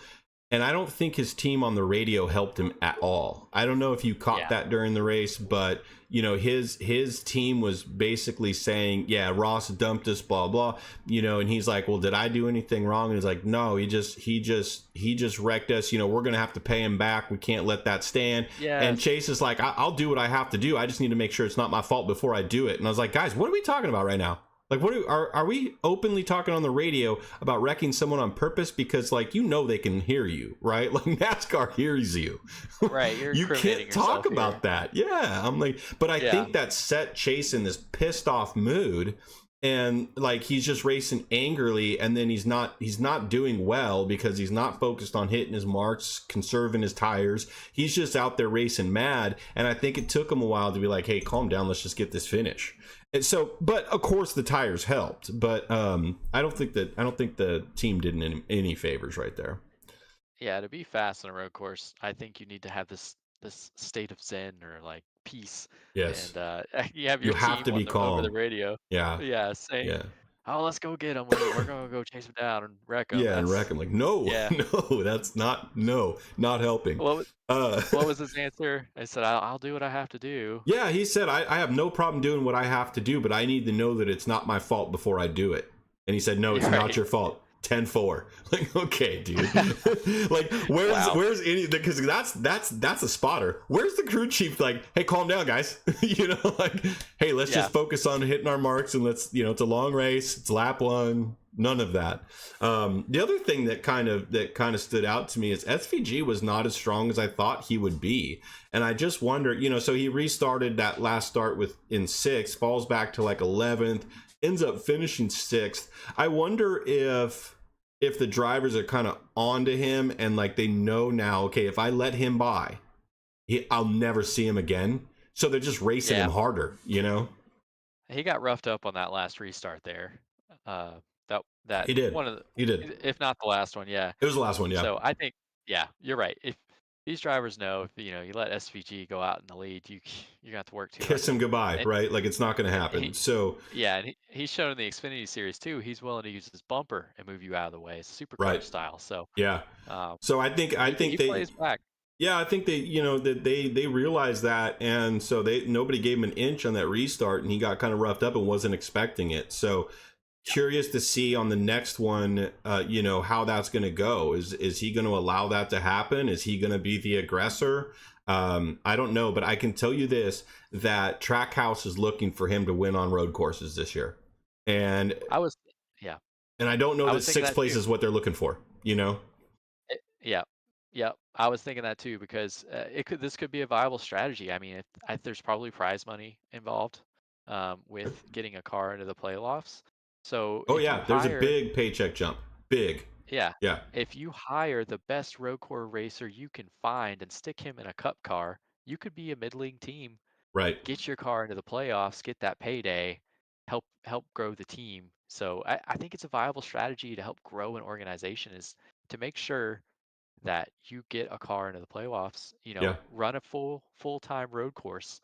And I don't think his team on the radio helped him at all. I don't know if you caught that during the race, but his team was basically saying, yeah, Ross dumped us, blah blah, and he's like, well, did I do anything wrong? And he's like, no, he just wrecked us. We're gonna have to pay him back. We can't let that stand. Yeah. And Chase is like, I'll do what I have to do. I just need to make sure it's not my fault before I do it. And I was like, guys, what are we talking about right now? Like, are we openly talking on the radio about wrecking someone on purpose? Because, like, they can hear you, right? Like, NASCAR hears you. Right. You're You incriminating can't talk yourself about here. that. Yeah. I'm like, but I think that set Chase in this pissed off mood. And, like, he's just racing angrily, and then he's not doing well because he's not focused on hitting his marks, conserving his tires. He's just out there racing mad. And I think it took him a while to be like, hey, calm down. Let's just get this finish. And so, but of course the tires helped, but I don't think the team did any favors right there. Yeah, to be fast on a road course, I think you need to have this state of zen or like peace, Yes, and you have you your have team to be over the calm. radio. Yeah, Yeah, saying, yeah, "Oh, let's go get them. We're gonna go chase them down and wreck them." yeah, and That's reckon like no, yeah. no, that's not helping. What was, Uh, what was his answer? I said, "I'll do what I have to do." yeah, he said I have no problem doing what I have to do, but I need to know that it's not my fault before I do it. And he said, no, it's not Right. your fault. 10-4. Like, okay, dude. Like, Wow. where's any, because that's a spotter. Where's the crew chief? Like, hey, calm down, guys. Like, hey, let's Yeah. just focus on hitting our marks, and let's, it's a long race. It's lap 1. None of that. The other thing that kind of stood out to me is SVG was not as strong as I thought he would be. And I just wonder, so he restarted that last start in 6th, falls back to like 11th, ends up finishing 6th. I wonder if the drivers are kind of onto him, and like they know now, okay, if I let him by, I'll never see him again. So they're just racing him harder, He got roughed up on that last restart there. That He did. one of He did. if not the last one, yeah. It was the last one, yeah. So I think, yeah, you're right. these drivers know if you let SVG go out in the lead, you're gonna have to work too hard Kiss to him win. goodbye, And, right? Like it's not going to and happen. he, So, yeah, and he's shown in the Xfinity series too. He's willing to use his bumper and move you out of the way. It's supercar right. style. So Yeah. um, So I think he they, plays back. yeah, I think they, that they realized that, and so nobody gave him an inch on that restart, and he got kind of roughed up and wasn't expecting it. So curious to see on the next one, how that's going to go. Is he going to allow that to happen? Is he going to be the aggressor? I don't know, but I can tell you this: that Trackhouse is looking for him to win on road courses this year, and I was, yeah, I don't know I that was thinking sixth that place too. is what they're looking for. Yeah, yeah, I was thinking that too because this could be a viable strategy. I mean, there's probably prize money involved with getting a car into the playoffs. So Oh if you yeah, there's a hire, big paycheck jump. Big. yeah, Yeah. if you hire the best road core racer you can find and stick him in a cup car, you could be a mid-league team, Right. get your car into the playoffs, get that payday, help grow the team. So I think it's a viable strategy to help grow an organization is to make sure that you get a car into the playoffs, Yeah. run a full-time road course,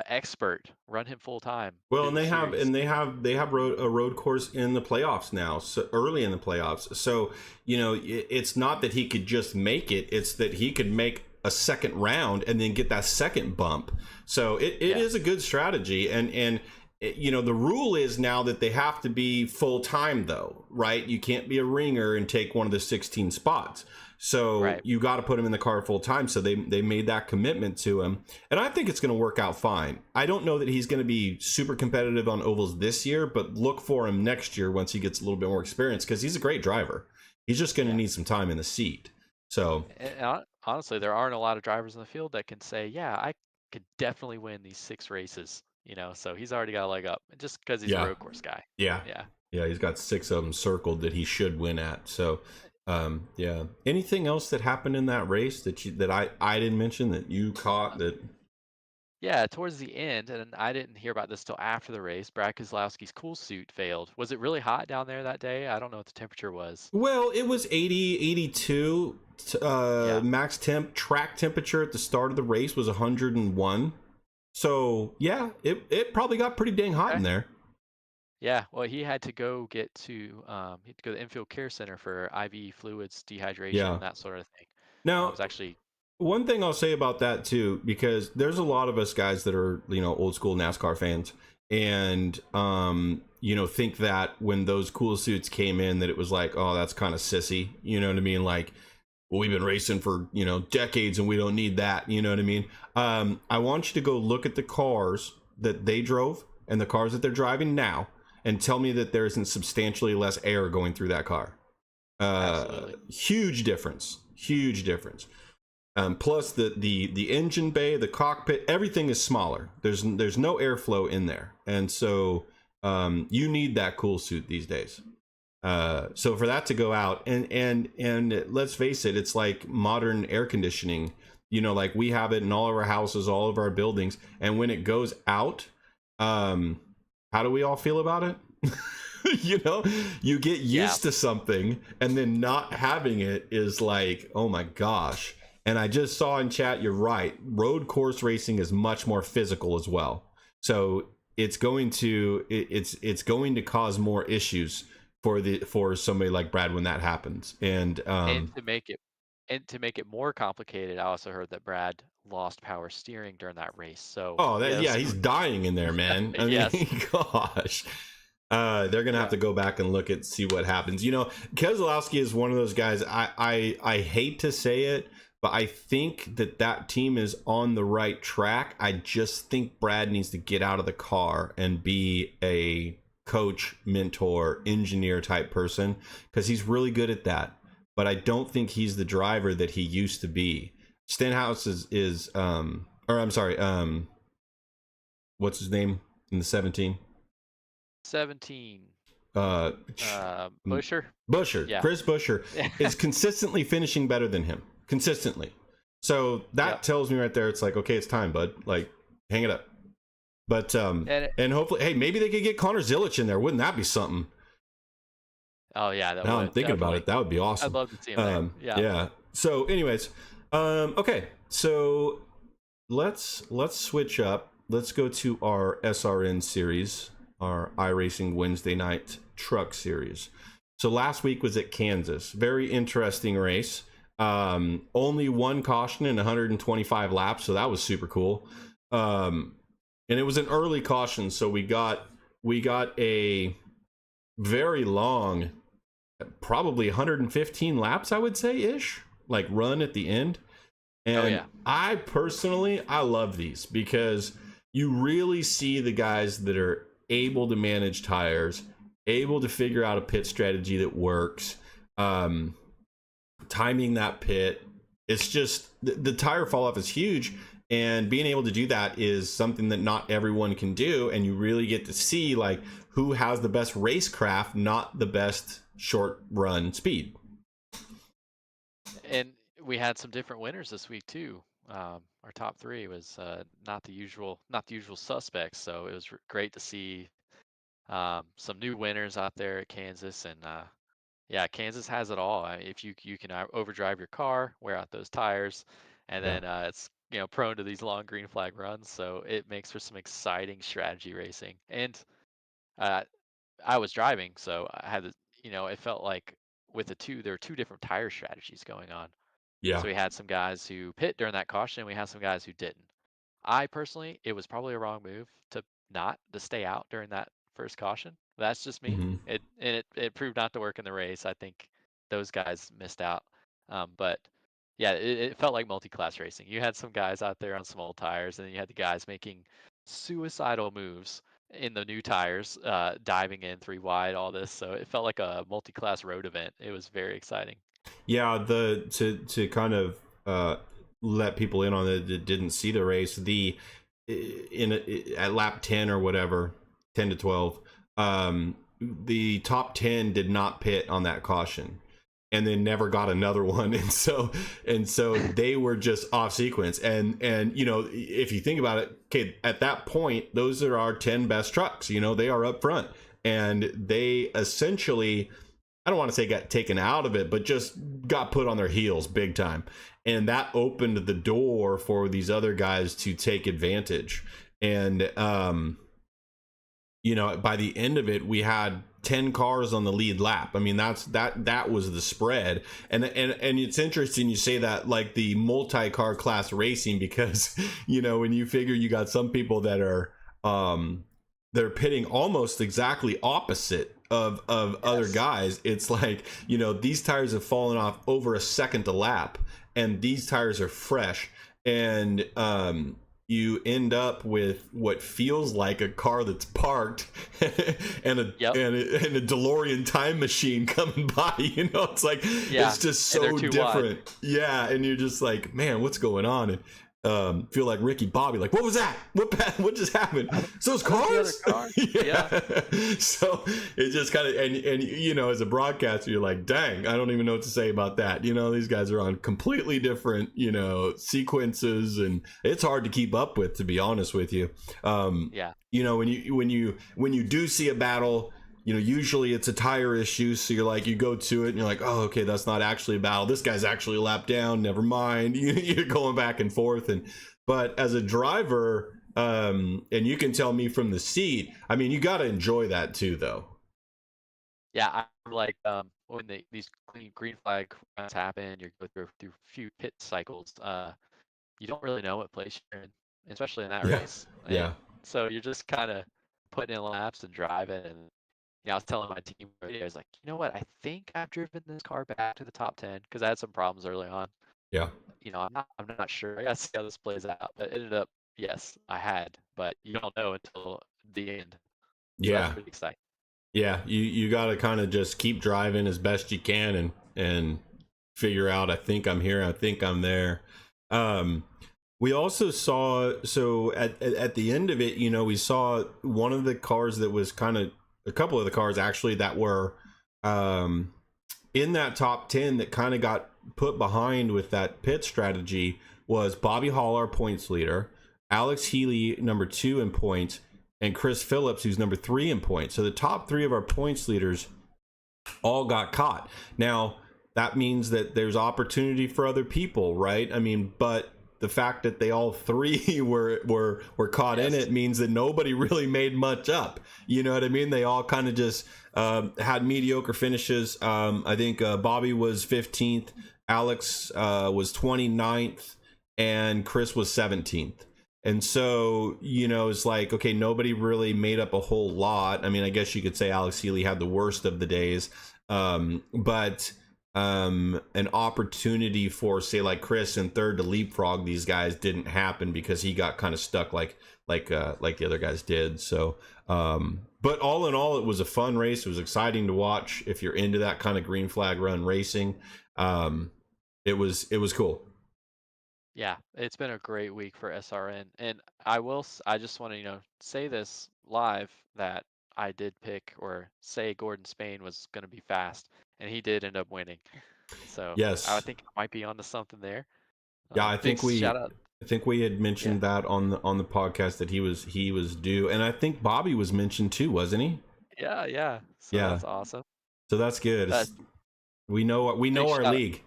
expert, run him full time Well, through and the series. they have a road course in the playoffs now, so early in the playoffs. So it's not that he could just make it; it's that he could make a second round and then get that second bump. So it Yeah, is a good strategy, and the rule is now that they have to be full time, though, right? You can't be a ringer and take one of the 16 spots. So right. you got to put him in the car full time. So they made that commitment to him, and I think it's going to work out fine. I don't know that he's going to be super competitive on ovals this year, but look for him next year once he gets a little bit more experience because he's a great driver. He's just going to Yeah. need some time in the seat. So And honestly, there aren't a lot of drivers in the field that can say, yeah, I could definitely win these 6 races, so he's already got a leg up just because he's a yeah, road course guy. yeah, Yeah. yeah. He's got 6 of them circled that he should win at. So yeah. Anything else that happened in that race that I didn't mention that you caught that? Yeah, towards the end, and I didn't hear about this till after the race, Brad Keselowski's cool suit failed. Was it really hot down there that day? I don't know what the temperature was. Well, it was 80, 82. Yeah. Max temp track temperature at the start of the race was 101. So yeah, it probably got pretty dang hot in Okay. there. Yeah, well, he had to go he had to go to the infield care center for IV fluids, dehydration, Yeah. that sort of thing. It Now, was actually, one thing I'll say about that too, because there's a lot of us guys that are old school NASCAR fans, and think that when those cool suits came in, that it was like, oh, that's kind of sissy. You know what I mean? Like, well, we've been racing for decades and we don't need that. You know what I mean? I want you to go look at the cars that they drove and the cars that they're driving now, and tell me that there isn't substantially less air going through that car. absolutely. Huge difference. Huge difference. Plus the engine bay, the cockpit, everything is smaller. There's no airflow in there, and so you need that cool suit these days. So for that to go out, and let's face it, it's like modern air conditioning. Like we have it in all of our houses, all of our buildings, and when it goes out, how do we all feel about it? You get Yeah. used to something, and then not having it is like, oh my gosh. And I just saw in chat, you're right. Road course racing is much more physical as well. So it's going to cause more issues for somebody like Brad when that happens. And And to make it more complicated, I also heard that Brad lost power steering during that race. So oh, he has, he's dying in there, man. I mean, yes. gosh. They're gonna have Yeah. to go back and look at see what happens. Keselowski is one of those guys. I hate to say it, but I think that team is on the right track. I just think Brad needs to get out of the car and be a coach, mentor, engineer type person, because he's really good at that. But I don't think he's the driver that he used to be. Stenhouse is or I'm sorry, what's his name in the 17? 17. Uh, Busher. Busher, Yeah. Chris Busher is consistently finishing better than him. Consistently. So that Yep. tells me right there, it's like, okay, it's time, bud. Like, hang it up. But and hopefully, hey, maybe they could get Connor Zilic in there. Wouldn't that be something? Oh yeah, that Now would I'm thinking about definitely. it. That would be awesome. I'd love to see him there. Yeah. Yeah. So, anyways, Okay, so let's switch up. Let's go to our SRN series, our iRacing Wednesday night truck series. So last week was at Kansas. Very interesting race. Only one caution in 125 laps, so that was super cool. And it was an early caution, so we got a very long, probably 115 laps, I would say, ish, like run at the end. And I personally, I love these because you really see the guys that are able to manage tires, able to figure out a pit strategy that works, timing that pit. It's just the tire fall off is huge, and being able to do that is something that not everyone can do, and you really get to see like who has the best racecraft, not the best short run speed. And we had some different winners this week too. Our top three was not the usual suspects, so it was great to see some new winners out there at Kansas. And yeah, Kansas has it all. If you can overdrive your car, wear out those tires, and then it's prone to these long green flag runs, so it makes for some exciting strategy racing. And uh, I was driving, so I had it felt like with there were two different tire strategies going on. Yeah. So we had some guys who pit during that caution, and we had some guys who didn't. I personally, it was probably a wrong move to stay out during that first caution. That's just me. Mm-hmm. It proved not to work in the race. I think those guys missed out. But yeah, it felt like multi-class racing. You had some guys out there on some old tires, and then you had the guys making suicidal moves in the new tires, diving in 3 wide, all this. So it felt like a multi-class road event. It was very exciting. Yeah, to kind of let people in on it that didn't see the race, at lap 10 or whatever, 10 to 12, the top 10 did not pit on that caution, and then never got another one, and so they were just off sequence. And if you think about it, okay, at that point, those are our 10 best trucks. They are up front, and they essentially, I don't want to say got taken out of it, but just got put on their heels big time. And that opened the door for these other guys to take advantage. And, by the end of it, we had 10 cars on the lead lap. I mean, that was the spread. And it's interesting you say that, like the multi-car class racing, because, when you figure you got some people that are, they're pitting almost exactly opposite of other guys. It's like, these tires have fallen off over a second a lap, and these tires are fresh, and you end up with what feels like a car that's parked and a DeLorean time machine coming by. It's like, it's just so different. Wide. Yeah, and you're just like, man, what's going on? And feel like Ricky Bobby, like, what was that? What just happened? So it's cars? Yeah. So it just kind of, and as a broadcaster, you're like, dang, I don't even know what to say about that. These guys are on completely different, sequences, and it's hard to keep up with, to be honest with you. When you do see a battle, usually it's a tire issue, so you go to it and you're like, oh, okay, that's not actually a battle. This guy's actually a lap down. Never mind. You're going back and forth. But as a driver, and you can tell me from the seat, I mean, you got to enjoy that too, though. Yeah, I'm like, when these green flag runs happen, you go through a few pit cycles. You don't really know what place you're in, especially in that race. Yeah. So you're just kind of putting in laps and driving, and I was telling my team, I was like, you know what? I think I've driven this car back to the top 10 because I had some problems early on. Yeah. I'm not sure. I got to see how this plays out. But it ended up, yes, I had, but you don't know until the end. So that's pretty exciting. Yeah, you got to kind of just keep driving as best you can and figure out, I think I'm here, I think I'm there. We also saw, so at the end of it, we saw one of the cars that was kind of, a couple of the cars actually that were in that top 10 that kind of got put behind with that pit strategy was Bobby Hall, our points leader, Alex Healy, number 2 in points, and Chris Phillips, who's number 3 in points. So the top 3 of our points leaders all got caught. Now, that means that there's opportunity for other people, right? I mean, but the fact that they all three were caught in it means that nobody really made much up. You know what I mean? They all kind of just had mediocre finishes. I think Bobby was 15th, Alex was 29th, and Chris was 17th. And so, you know, it's like, okay, nobody really made up a whole lot. I mean, I guess you could say Alex Healy had the worst of the days, but an opportunity for, say, like Chris in third to leapfrog these guys didn't happen because he got kind of stuck like the other guys did. So, but all in all, it was a fun race. It was exciting to watch if you're into that kind of green flag run racing. It was cool. Yeah, it's been a great week for SRN, and I just want to, say this live that I did pick or say Gordon Spain was going to be fast, and he did end up winning. So I Yes. think I might be onto something there. Yeah, I Big think shout out. we had mentioned Yeah, that on the podcast that he was due, and I think Bobby was mentioned too, wasn't he? yeah, yeah. So Yeah. that's awesome. So that's good. Uh, We know Big our shout. league.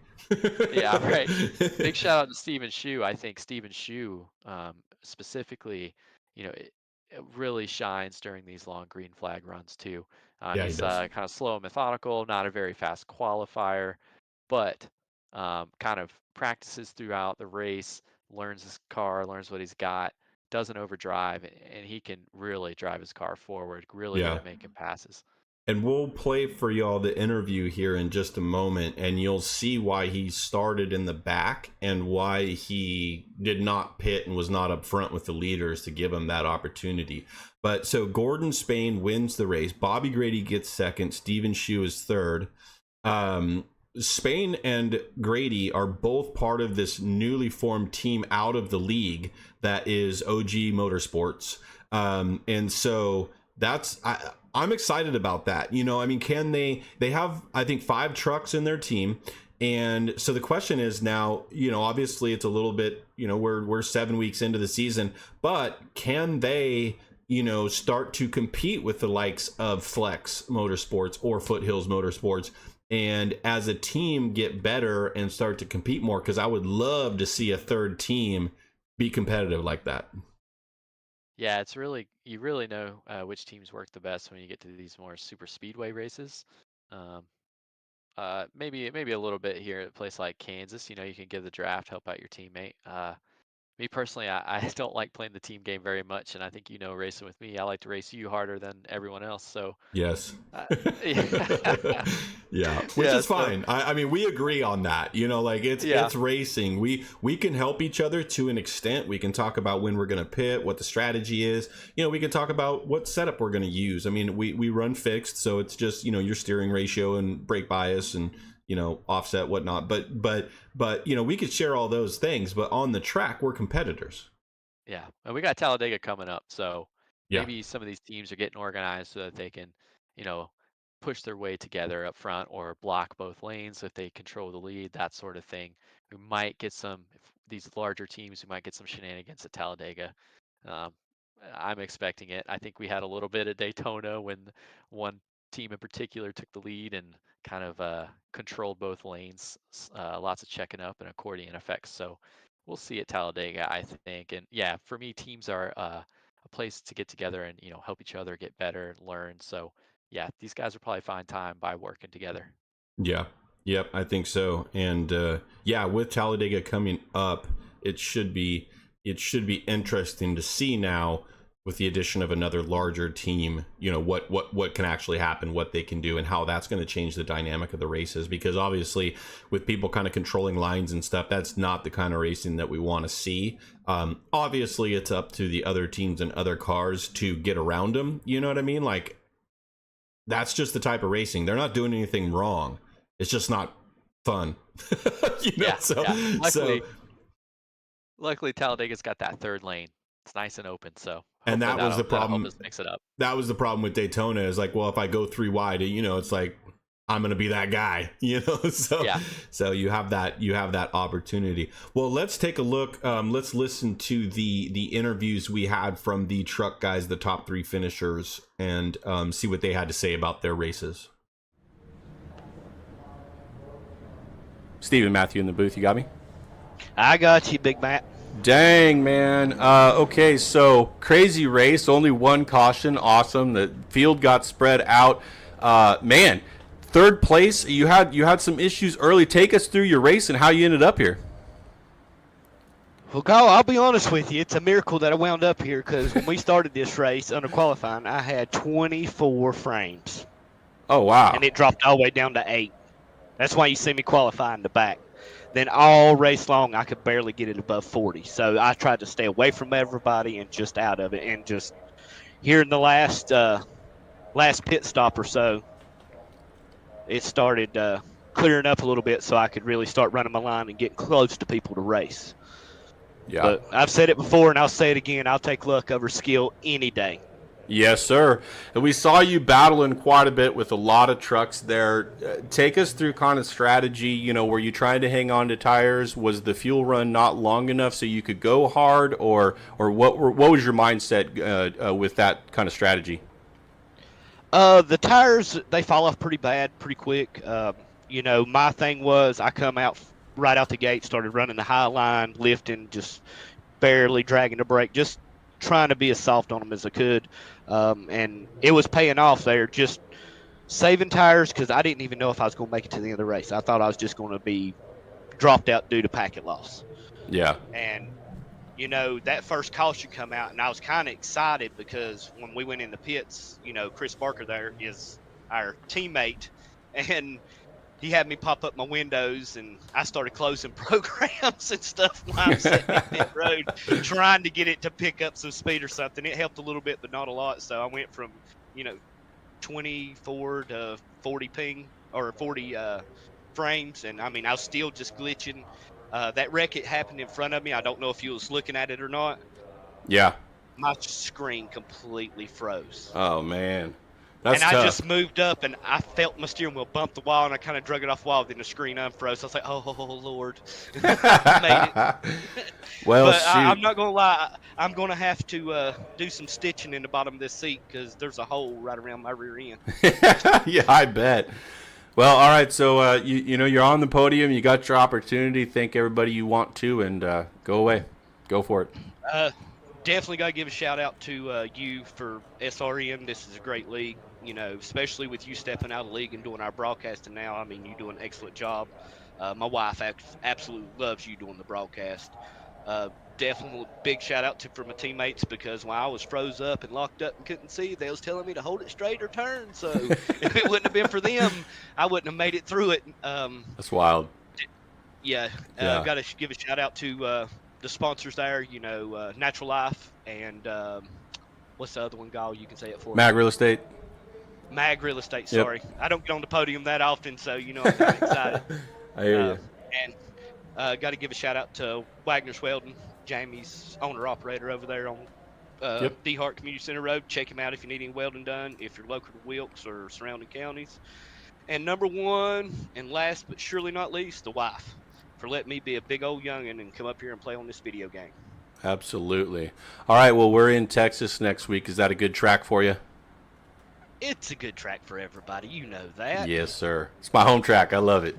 Yeah, right. Big shout out to Stephen Shu. I think Stephen Shu, specifically, it really shines during these long green flag runs too. Yeah, he He's does. kind of slow and methodical, not a very fast qualifier, but kind of practices throughout the race, learns his car, learns what he's got, doesn't overdrive, and he can really drive his car forward. Really good Yeah. at making passes. And we'll play for y'all the interview here in just a moment, and you'll see why he started in the back and why he did not pit and was not up front with the leaders to give him that opportunity. But so Gordon Spain wins the race. Bobby Grady gets second. Stephen Shu is third. Spain and Grady are both part of this newly formed team out of the league that is OG Motorsports. And so I'm excited about that. You know, I mean, can they have, I think, 5 trucks in their team. And so the question is now, you know, obviously it's a little bit, you know, we're 7 weeks into the season, but can they, you know, start to compete with the likes of Flex Motorsports or Foothills Motorsports, and as a team get better and start to compete more? Because I would love to see a third team be competitive like that. Yeah, it's really you really know which teams work the best when you get to these more super speedway races. Um, maybe a little bit here at a place like Kansas. You know, you can give the draft, help out your teammate. Me personally, I don't like playing the team game very much, and I think racing with me, I like to race you harder than everyone else. So, Yes. uh, yeah, Yeah, which yeah, is so fine. I mean, we agree on that. You know, like yeah, it's racing. We can help each other to an extent. We can talk about when we're going to pit, what the strategy is. You know, we can talk about what setup we're going to use. I mean, we run fixed, so it's just, you know, your steering ratio and brake bias and, you know, offset, whatnot. But you know, we could share all those things. But on the track, we're competitors. yeah. And we got Talladega coming up, so Yeah. maybe some of these teams are getting organized so that they can, you know, push their way together up front or block both lanes if they control the lead, that sort of thing. We might get if these larger teams, we might get some shenanigans at Talladega. Um, I'm expecting it. I think we had a little bit at Daytona when one team in particular took the lead and kind of controlled both lanes. Lots of checking up and accordion effects. So we'll see at Talladega, I think. And yeah, for me, teams are a place to get together and help each other get better, learn. So yeah, these guys will probably find time by working together. Yeah. Yep, I think so. And yeah, with Talladega coming up, it should be interesting to see now with the addition of another larger team, you know, what can actually happen, what they can do, and how that's going to change the dynamic of the races. Because obviously with people kind of controlling lines and stuff, that's not the kind of racing that we want to see. Obviously it's up to the other teams and other cars to get around them, you know what I mean? Like, that's just the type of racing. They're not doing anything wrong. It's just not fun. You know, Yeah, so yeah. so Luckily Talladega's got that third lane. It's nice and open, so and hopefully that was the that'll help problem. us mix it up. That was the problem with Daytona, is like, well, if I go 3 wide, you know, it's like I'm gonna be that guy, you know. Yeah. So you have that opportunity. Well, let's take a look. Let's listen to the interviews we had from the truck guys, the top 3 finishers, and see what they had to say about their races. Steven, Matthew in the booth. You got me? I got you, Big Matt. Dang, man. Okay, so crazy race. Only one caution. Awesome. The field got spread out. Man, third place. You had some issues early. Take us through your race and how you ended up here. Well, Kyle, I'll be honest with you. It's a miracle that I wound up here because when we started this race under qualifying, I had 24 frames. Oh, wow. And it dropped all the way down to 8. That's why you see me qualify in the back. Then all race long, I could barely get it above 40. So I tried to stay away from everybody and just out of it. And just here in the last pit stop or so, it started clearing up a little bit so I could really start running my line and getting close to people to race. Yeah. But I've said it before and I'll say it again. I'll take luck over skill any day. Yes, sir. And we saw you battling quite a bit with a lot of trucks there. Take us through kind of strategy. Were you trying to hang on to tires? Was the fuel run not long enough so you could go hard, or what was your mindset with that kind of strategy? The tires, they fall off pretty bad, pretty quick. My thing was I come out right out the gate, started running the high line, lifting, just barely dragging the brake, just trying to be as soft on them as I could. And it was paying off there, just saving tires because I didn't even know if I was going to make it to the end of the race. I thought I was just going to be dropped out due to packet loss. Yeah. And, that first caution come out, and I was kind of excited because when we went in the pits, Chris Barker there is our teammate, and he had me pop up my windows, and I started closing programs and stuff while I'm sitting in pit road, trying to get it to pick up some speed or something. It helped a little bit, but not a lot. So I went from, 24 to 40 ping or 40 frames, and I was still just glitching. That wreck it happened in front of me. I don't know if you was looking at it or not. Yeah. My screen completely froze. Oh, man. That's and tough. I just moved up, and I felt my steering wheel bump the wall, and I kind of drug it off the wall, then the screen unfroze. So I was like, oh, Lord. Made it. Well, but shoot. I'm not going to lie. I'm going to have to do some stitching in the bottom of this seat because there's a hole right around my rear end. Yeah, I bet. Well, all right. So, you're on the podium. You got your opportunity. Thank everybody you want to, and go away. Go for it. Definitely got to give a shout out to you for SRN. This is a great league, especially with you stepping out of the league and doing our broadcasting now. You do an excellent job. My wife absolutely loves you doing the broadcast. Definitely big shout out for my teammates because when I was froze up and locked up and couldn't see, they was telling me to hold it straight or turn. So if it wouldn't have been for them, I wouldn't have made it through it. That's wild. Yeah. Got to give a shout out to the sponsors there, Natural Life and what's the other one, Gal? You can say it for Mag me. Real Estate. Mag Real Estate, Yep. sorry. I don't get on the podium that often, so I'm kind of excited. I hear you. And got to give a shout out to Wagner's Welding, Jamie's owner-operator over there on DeHart Community Center Road. Check him out if you need any welding done, if you're local to Wilkes or surrounding counties. And number one, and last but surely not least, the wife, for letting me be a big old youngin' and come up here and play on this video game. Absolutely. All right, well, we're in Texas next week. Is that a good track for you? It's a good track for everybody. You know that. Yes, sir. It's my home track. I love it.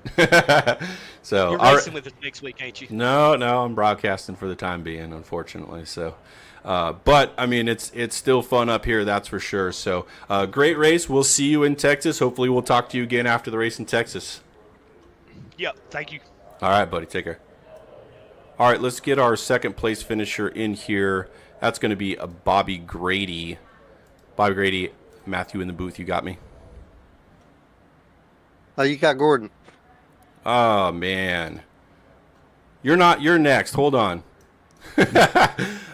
So you're racing with us next week, ain't you? No, I'm broadcasting for the time being, unfortunately. So, but it's still fun up here, that's for sure. So, great race. We'll see you in Texas. Hopefully, we'll talk to you again after the race in Texas. Yep. Thank you. All right, buddy. Take care. All right, let's get our second place finisher in here. That's going to be a Bobby Grady. Bobby Grady, Matthew in the booth. You got me? You got Gordon. Oh, man. You're next. Hold on.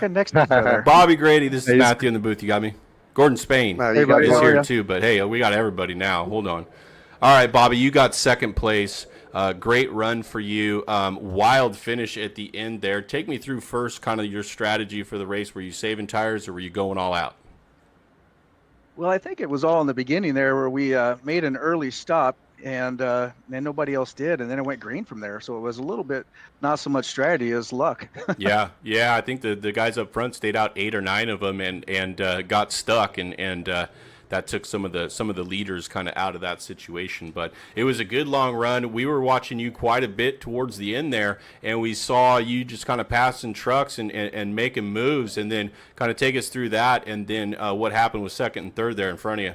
Next brother. Bobby Grady, this is Matthew in the booth. You got me? Gordon Spain Hey, is here too, but hey, we got everybody now. Hold on. All right, Bobby, you got second place. Great run for you. Wild finish at the end there. Take me through first kind of your strategy for the race. Were you saving tires or were you going all out? Well, I think it was all in the beginning there where we made an early stop and then nobody else did. And then it went green from there. So it was a little bit, not so much strategy as luck. Yeah. I think the guys up front stayed out 8 or 9 of them and got stuck. And that took some of the leaders kind of out of that situation. But it was a good long run. We were watching you quite a bit towards the end there, and we saw you just kind of passing trucks and making moves, and then kind of take us through that, and then what happened with second and third there in front of you.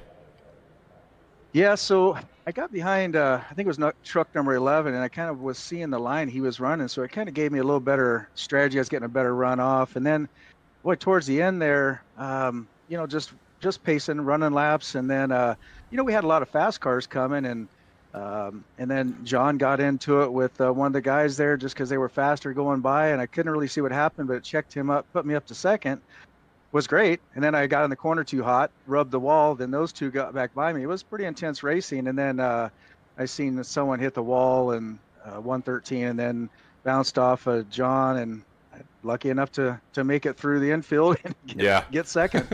Yeah, so I got behind, I think it was truck number 11, and I kind of was seeing the line he was running, so it kind of gave me a little better strategy. I was getting a better run off, and then, boy, towards the end there, just pacing, running laps, and then, we had a lot of fast cars coming, and then John got into it with one of the guys there just because they were faster going by, and I couldn't really see what happened, but it checked him up, put me up to second. Was great. And then I got in the corner too hot, rubbed the wall. Then those two got back by me. It was pretty intense racing. And then I seen someone hit the wall and 113 and then bounced off of John, and lucky enough to make it through the infield and get second.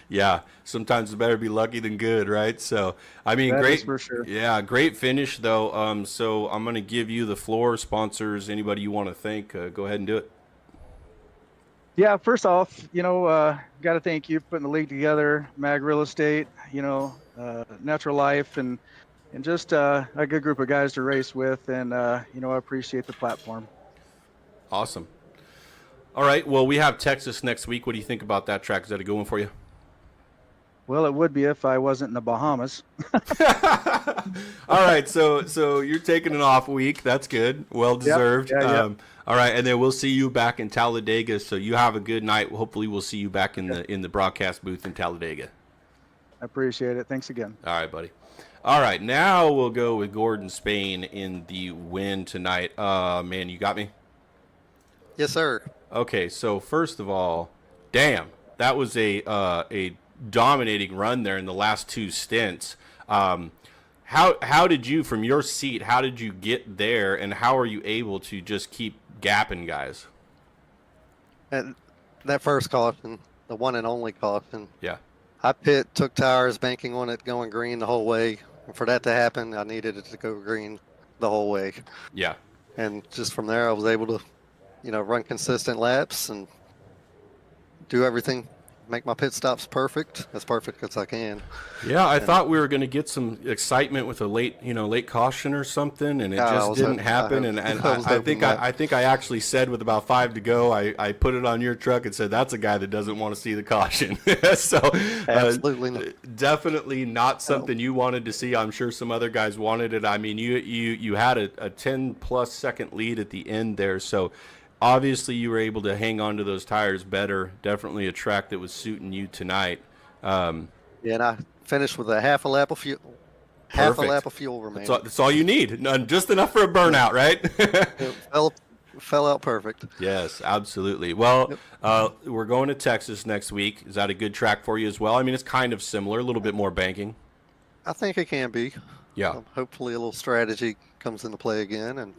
Yeah. Sometimes it's better to be lucky than good, right? So, I mean, That great. is for sure. Yeah, great finish, though. So I'm going to give you the floor. Sponsors, anybody you want to thank, go ahead and do it. Yeah, first off, got to thank you for putting the league together, Mag Real Estate, Natural Life, and just a good group of guys to race with. And, I appreciate the platform. Awesome. All right. Well, we have Texas next week. What do you think about that track? Is that a good one for you? Well, it would be if I wasn't in the Bahamas. All right. So you're taking an off week. That's good. Well deserved. Yep. Yeah. All right, and then we'll see you back in Talladega. So you have a good night. Hopefully, we'll see you back in the broadcast booth in Talladega. I appreciate it. Thanks again. All right, buddy. All right, now we'll go with Gordon Spain in the win tonight. Man, you got me? Yes, sir. Okay, so first of all, damn, that was a dominating run there in the last two stints. How did you, from your seat, how did you get there, and how are you able to just keep gapping guys? And that first caution, the one and only caution. Yeah. I took tires, banking on it going green the whole way. And for that to happen, I needed it to go green the whole way. Yeah. And just from there, I was able to, run consistent laps and do everything, make my pit stops perfect, as perfect as I can. Yeah, I thought we were going to get some excitement with a late caution or something, and it just didn't happen. And I think I actually said with about 5 to go, I put it on your truck and said that's a guy that doesn't want to see the caution. So absolutely not. Definitely not something you wanted to see. I'm sure some other guys wanted it. I mean, you had a 10+ second lead at the end there, so. Obviously, you were able to hang on to those tires better. Definitely a track that was suiting you tonight. And I finished with a half a lap of fuel. Half a lap of fuel remaining. That's all you need. Just enough for a burnout, right? It fell out perfect. Yes, absolutely. Well, we're going to Texas next week. Is that a good track for you as well? I mean, it's kind of similar, a little bit more banking. I think it can be. Yeah. Hopefully, a little strategy comes into play again, and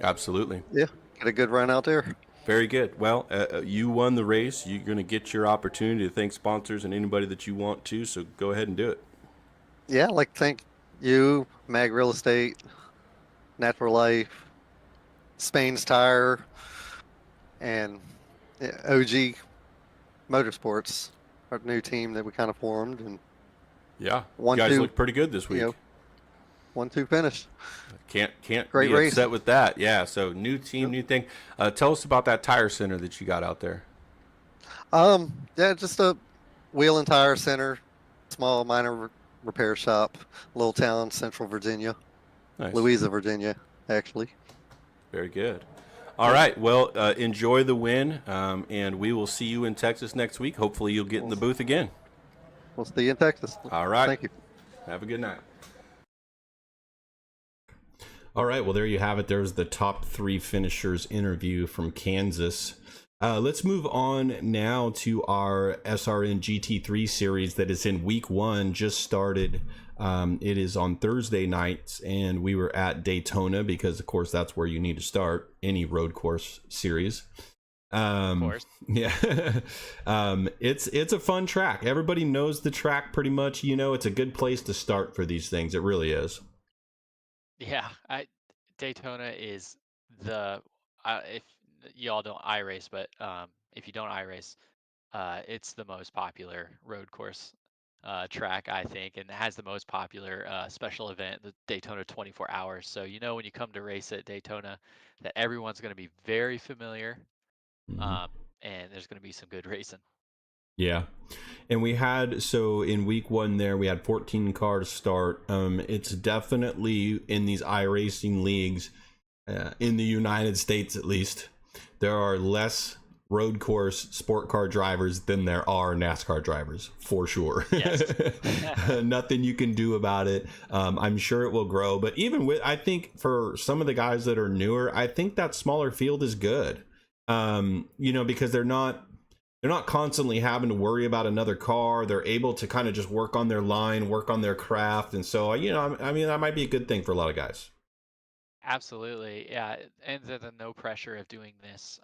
absolutely. Yeah. Get a good run out there. Very good. Well, you won the race. You're going to get your opportunity to thank sponsors and anybody that you want to, so go ahead and do it. Yeah, I'd like to thank you, Mag Real Estate, Natural Life, Spain's Tire, and OG Motorsports, our new team that we kind of formed. And yeah, you guys look pretty good this week. 1-2 finish. Can't Great be race. upset with that. Yeah, so new team, new thing. Tell us about that tire center that you got out there. Yeah, just a wheel and tire center, small minor repair shop, little town, Central Virginia, Nice. Louisa, Virginia, actually. Very good. All right, well, enjoy the win, and we will see you in Texas next week. Hopefully you'll get in the booth again. We'll see you in Texas. All right. Thank you. Have a good night. All right, well, there you have it. There's the top 3 finishers interview from Kansas. Let's move on now to our SRN GT3 series that is in week 1, just started. It is on Thursday nights, and we were at Daytona because, of course, that's where you need to start any road course series. Of course. Yeah. It's a fun track. Everybody knows the track pretty much. It's a good place to start for these things. It really is. Yeah, Daytona is if y'all don't iRace, but if you don't iRace, it's the most popular road course track, I think, and has the most popular special event, the Daytona 24 Hours. So when you come to race at Daytona, that everyone's going to be very familiar, Mhm. um, and there's going to be some good racing. Yeah. And we had, so in week one there, we had 14 cars start. It's definitely in these iRacing leagues, in the United States at least, there are less road course sport car drivers than there are NASCAR drivers, for sure. Yes. Nothing you can do about it. I'm sure it will grow, but even with, I think for some of the guys that are newer, I think that smaller field is good. Because they're not constantly having to worry about another car. They're able to kind of just work on their line, work on their craft, and so that might be a good thing for a lot of guys. Absolutely, yeah, and the no pressure of doing this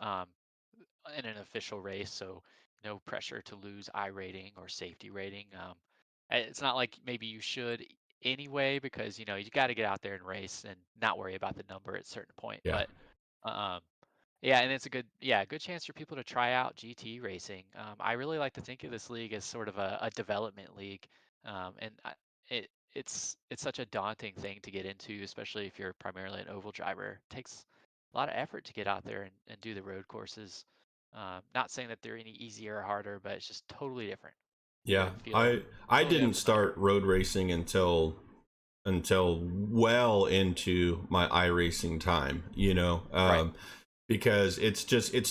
in an official race, so no pressure to lose I rating or safety rating. It's not like maybe you should anyway, because you got to get out there and race and not worry about the number at a certain point. Yeah. But um, yeah, and it's a good chance for people to try out GT racing. I really like to think of this league as sort of a development league, and it's such a daunting thing to get into, especially if you're primarily an oval driver. It takes a lot of effort to get out there and do the road courses. Not saying that they're any easier or harder, but it's just totally different. Yeah. Feel I totally didn't unfamiliar. start road racing until well into my iRacing time, Right. because it's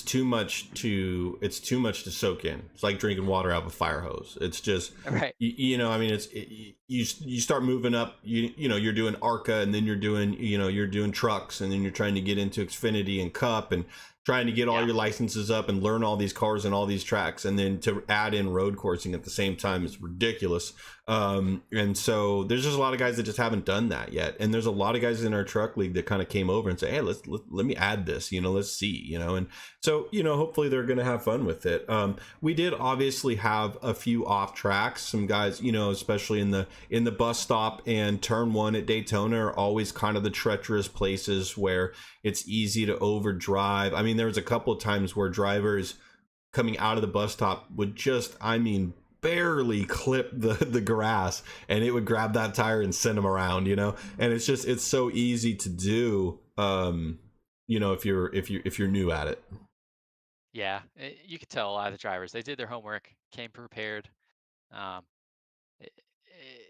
too much to soak in. It's like drinking water out of a fire hose. It's just, Right. you start moving up, you're doing ARCA, and then you're doing trucks, and then you're trying to get into Xfinity and Cup, and trying to get all Yeah. your licenses up and learn all these cars and all these tracks, and then to add in road coursing at the same time is ridiculous. And so there's just a lot of guys that just haven't done that yet, and there's a lot of guys in our truck league that kind of came over and say, hey, let me add this, let's see, and so hopefully they're going to have fun with it. We did obviously have a few off tracks. Some guys, especially in the bus stop and turn one at Daytona, are always kind of the treacherous places where it's easy to overdrive. I mean, there was a couple of times where drivers coming out of the bus stop would just, barely clip the grass, and it would grab that tire and send them around, and it's so easy to do, if you're new at it. Yeah, you could tell a lot of the drivers, they did their homework, came prepared. Um, it,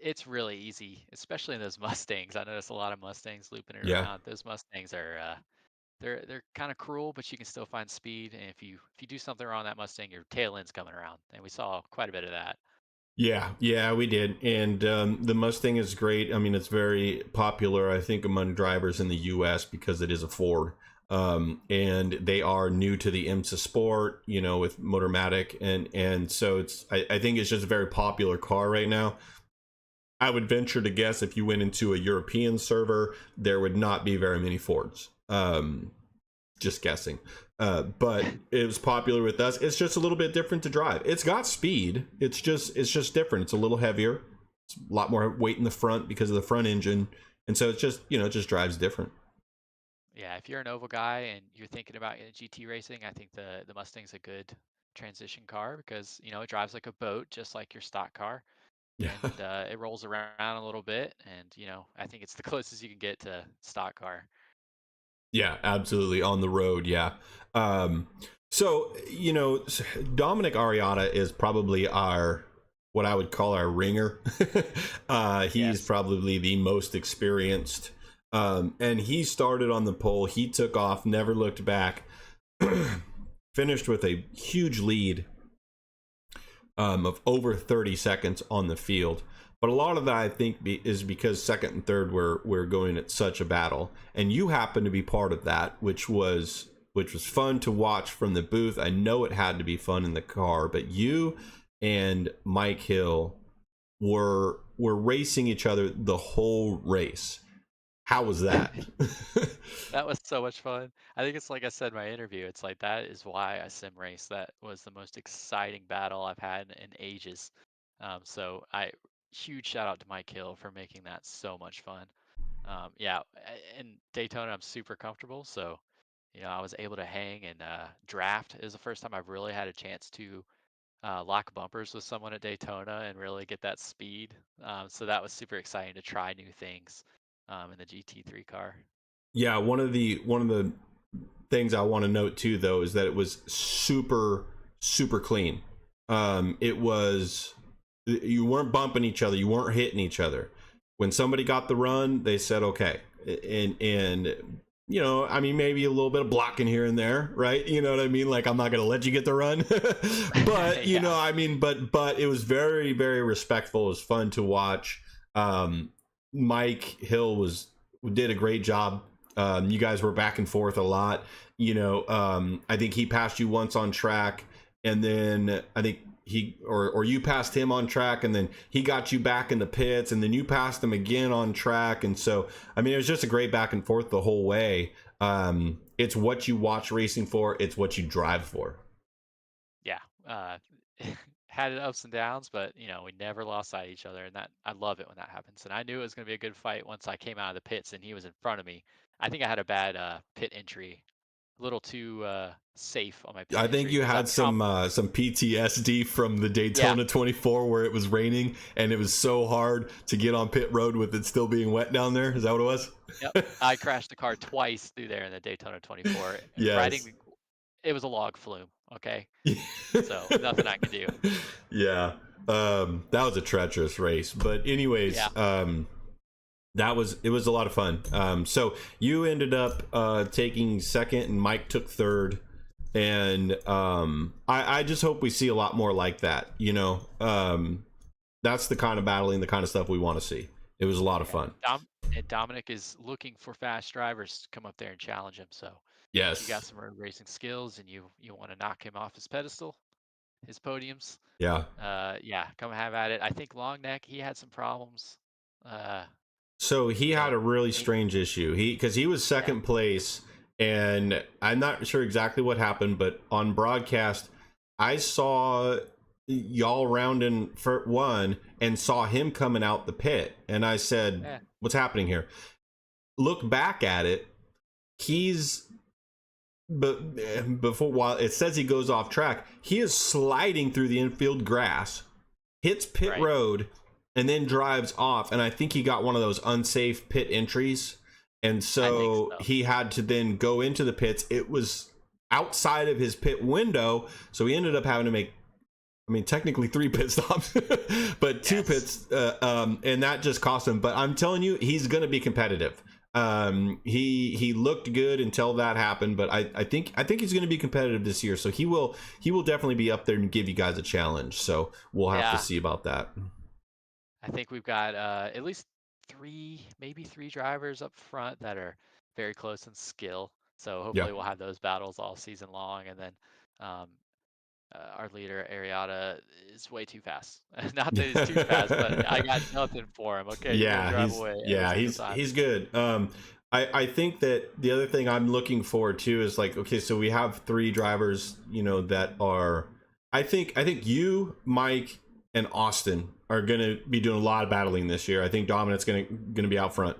it's really easy, especially in those Mustangs. I noticed a lot of Mustangs looping it Yeah. around. Those Mustangs are they're kind of cruel, but you can still find speed. And if you do something wrong on that Mustang, your tail end's coming around, and we saw quite a bit of that. Yeah, we did. And the Mustang is great. I mean, it's very popular, I think, among drivers in the US because it is a Ford. And they are new to the IMSA sport, with Motormatic, and so I think it's just a very popular car right now. I would venture to guess if you went into a European server, there would not be very many Fords. Just guessing. But it was popular with us. It's just a little bit different to drive. It's got speed. It's just different. It's a little heavier. It's a lot more weight in the front because of the front engine, and so it's just it just drives different. Yeah, if you're an oval guy and you're thinking about GT racing, I think the Mustang's a good transition car because it drives like a boat, just like your stock car, Yeah. and it rolls around a little bit, and I think it's the closest you can get to stock car. Yeah, absolutely. On the road, yeah. So, Dominic Ariata is probably what I would call our ringer. He's Yes. probably the most experienced. And he started on the pole. He took off, never looked back, finished with a huge lead of over 30 seconds on the field. But a lot of that, I think, is because second and third were going at such a battle, and you happen to be part of that, which was fun to watch from the booth. I know it had to be fun in the car, but you and Mike Hill were racing each other the whole race. How was that? That was so much fun. I think it's like I said in my interview, it's like that is why I sim race. That was the most exciting battle I've had in ages. So huge shout out to Mike Hill for making that so much fun. Yeah, in Daytona I'm super comfortable, so I was able to hang and draft. It was the first time I've really had a chance to lock bumpers with someone at Daytona and really get that speed. So that was super exciting to try new things in the GT3 car. Yeah, one of the things I want to note too, though, is that it was super clean. It was, you weren't bumping each other, you weren't hitting each other. When somebody got the run, they said okay, and you know, I mean, maybe a little bit of blocking here and there, right? You know what I mean? Like, I'm not going to let you get the run, but you know, I mean, but it was very respectful. It was fun to watch. Mike Hill did a great job. You guys were back and forth a lot. You know, I think he passed you once on track, and then I think or you passed him on track, and then he got you back in the pits, and then you passed him again on track. And so, I mean, it was just a great back and forth the whole way. It's what you watch racing for. It's what you drive for. Yeah. Had it ups and downs, but you know, we never lost sight of each other, and that I love it when that happens. And I knew it was going to be a good fight once I came out of the pits and he was in front of me. I think I had a bad pit entry, a little too safe on my pit I think entry, you 'cause had some PTSD from the Daytona 24 where it was raining and it was so hard to get on pit road with it still being wet down there. Is that what it was? Yep. I crashed the car twice through there in the Daytona 24. Yes. It was a log flume. Okay. So nothing I could do. Yeah. That was a treacherous race, but anyways, it was a lot of fun. So you ended up taking second and Mike took third, and I just hope we see a lot more like that. You know, that's the kind of battling, the kind of stuff we want to see. It was a lot of fun. And Dominic is looking for fast drivers to come up there and challenge him. So yes, you got some road racing skills and you want to knock him off his pedestal, his podiums. Yeah. Come have at it. I think Longneck, he had some problems. So he had a really strange issue. Because he was second place, and I'm not sure exactly what happened, but on broadcast, I saw y'all rounding for one and saw him coming out the pit, and I said, "What's happening here?" Look back at it. While it says he goes off track, he is sliding through the infield grass, hits pit road, and then drives off. And I think he got one of those unsafe pit entries, and so he had to then go into the pits. It was outside of his pit window, so he ended up having to make, I mean, technically 3 pit stops, but 2 pits, and that just cost him. But I'm telling you, he's going to be competitive. He looked good until that happened, but I think he's going to be competitive this year. So he will definitely be up there and give you guys a challenge. So we'll have to see about that. I think we've got at least 3 drivers up front that are very close in skill. So hopefully we'll have those battles all season long, and then our leader Ariata is way too fast. Not that he's too fast, but I got nothing for him. Okay, he's good. I think that the other thing I'm looking forward to is like, okay, so we have 3 drivers, you know, that are, I think you, Mike, and Austin are going to be doing a lot of battling this year. I think Dominic's going to be out front.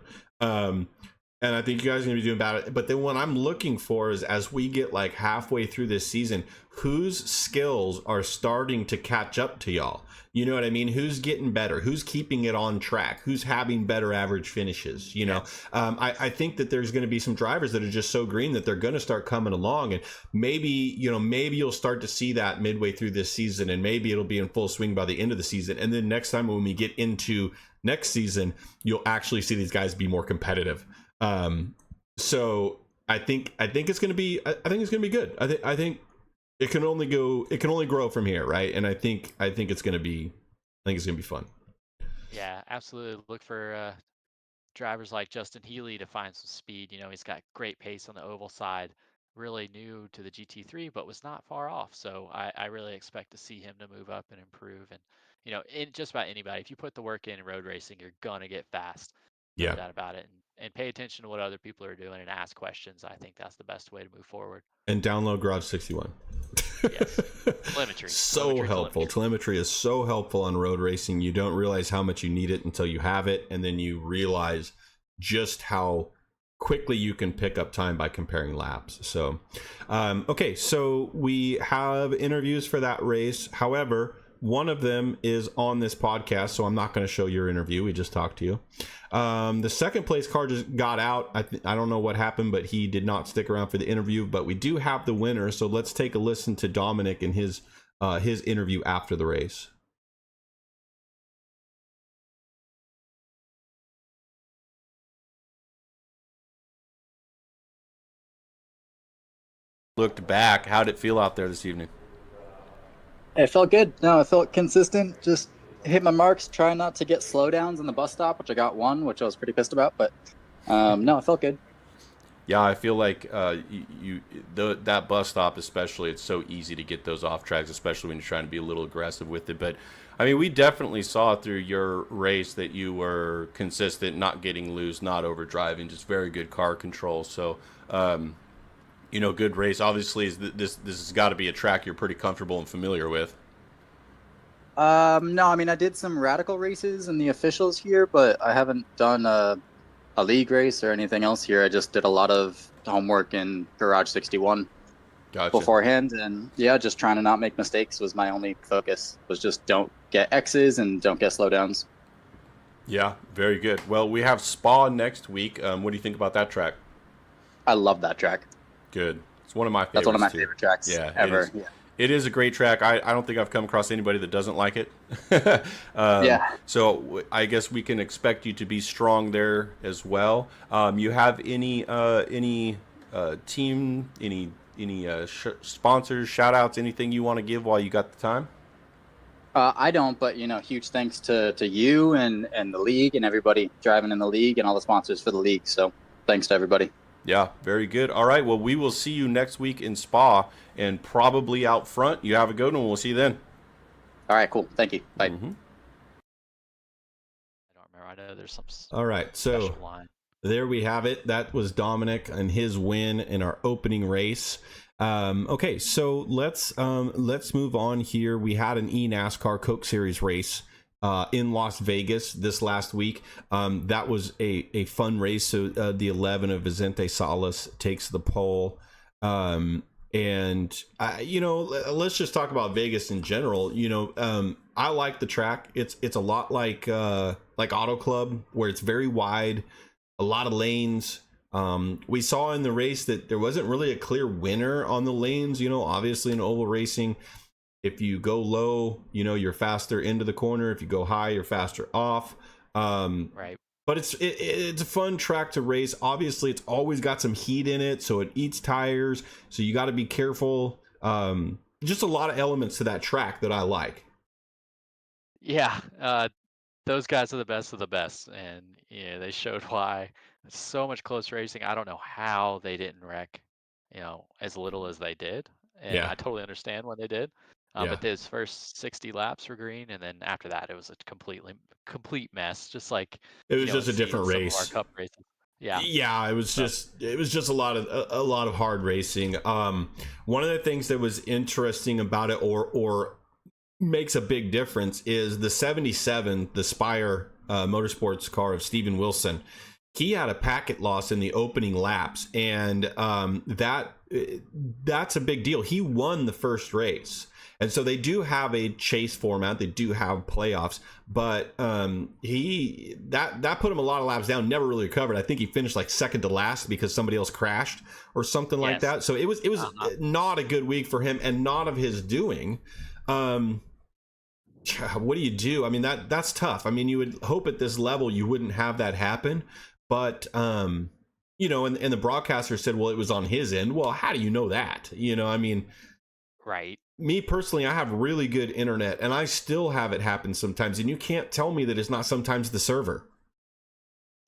And I think you guys are going to be doing bad. But then what I'm looking for is, as we get like halfway through this season, whose skills are starting to catch up to y'all? You know what I mean? Who's getting better? Who's keeping it on track? Who's having better average finishes? You know, I think that there's going to be some drivers that are just so green that they're going to start coming along. And maybe you'll start to see that midway through this season, and maybe it'll be in full swing by the end of the season. And then next time when we get into next season, you'll actually see these guys be more competitive. So I think it's going to be, good. I think it can only grow from here. Right. And I think it's going to be fun. Yeah, absolutely. Look for, drivers like Justin Healy to find some speed. You know, he's got great pace on the oval side, really new to the GT3, but was not far off. So I really expect to see him to move up and improve. And, you know, in just about anybody, if you put the work in road racing, you're going to get fast. No doubt about it. And pay attention to what other people are doing and ask questions. I think that's the best way to move forward. And download Garage 61. Yes. Telemetry. So helpful. Telemetry is so helpful on road racing. You don't realize how much you need it until you have it, and then you realize just how quickly you can pick up time by comparing laps. So, okay, so we have interviews for that race. However, one of them is on this podcast, so I'm not going to show your interview. We just talked to you. The second place car just got out. I don't know what happened, but he did not stick around for the interview. But we do have the winner, so let's take a listen to Dominic and his interview after the race. Looked back, how'd it feel out there this evening? It felt good. No, it felt consistent. Just hit my marks. Try not to get slowdowns in the bus stop, which I got one, which I was pretty pissed about. But no, it felt good. Yeah, I feel like that bus stop especially, it's so easy to get those off tracks, especially when you're trying to be a little aggressive with it. But, I mean, we definitely saw through your race that you were consistent, not getting loose, not overdriving, just very good car control. So, good race. Obviously, this has got to be a track you're pretty comfortable and familiar with. No, I mean, I did some radical races in the officials here, but I haven't done a league race or anything else here. I just did a lot of homework in Garage 61 beforehand, and yeah, just trying to not make mistakes was my only focus. Was just don't get X's and don't get slowdowns. Yeah, very good. Well, we have Spa next week. What do you think about that track? I love that track. Good. It's one of my favorites. That's one of my favorite tracks ever. It is a great track. I don't think I've come across anybody that doesn't like it. So I guess we can expect you to be strong there as well. You have any team, any sponsors, shout outs, anything you want to give while you got the time? I don't, but huge thanks to you and the league and everybody driving in the league and all the sponsors for the league. So thanks to everybody. Yeah, very good. All right, well, we will see you next week in Spa and probably out front. You have a good one. We'll see you then. All right, cool. Thank you. Bye. I don't remember. I know there's some. All right, so there we have it. That was Dominic and his win in our opening race. Okay, so let's move on here. We had an eNASCAR Coke Series race in Las Vegas this last week. That was a fun race. So the 11 of Vicente Salas takes the pole. And let's just talk about Vegas in general. I like the track. It's a lot like Auto Club, where it's very wide, a lot of lanes. We saw in the race that there wasn't really a clear winner on the lanes. Obviously in oval racing, if you go low, you're faster into the corner. If you go high, you're faster off. Right. But it's a fun track to race. Obviously, it's always got some heat in it, so it eats tires. So you got to be careful. Just a lot of elements to that track that I like. Yeah, those guys are the best of the best, and they showed why. So much close racing. I don't know how they didn't wreck, as little as they did. And Yeah. I totally understand when they did. But those first 60 laps were green, and then after that, it was a complete mess. Just like it was just a different race. Some of our cup races. Yeah. Yeah, it was just a lot of hard racing. One of the things that was interesting about it, or makes a big difference, is the 77, the Spire Motorsports car of Steven Wilson. He had a packet loss in the opening laps, and that's a big deal. He won the first race. And so they do have a chase format. They do have playoffs, but that put him a lot of laps down. Never really recovered. I think he finished like second to last because somebody else crashed or something like that. So it was not a good week for him, and not of his doing. What do you do? I mean, that's tough. I mean, you would hope at this level you wouldn't have that happen, but and the broadcaster said, well, it was on his end. Well, how do you know that? I mean, right. Me personally, I have really good internet, and I still have it happen sometimes, and you can't tell me that it's not sometimes the server.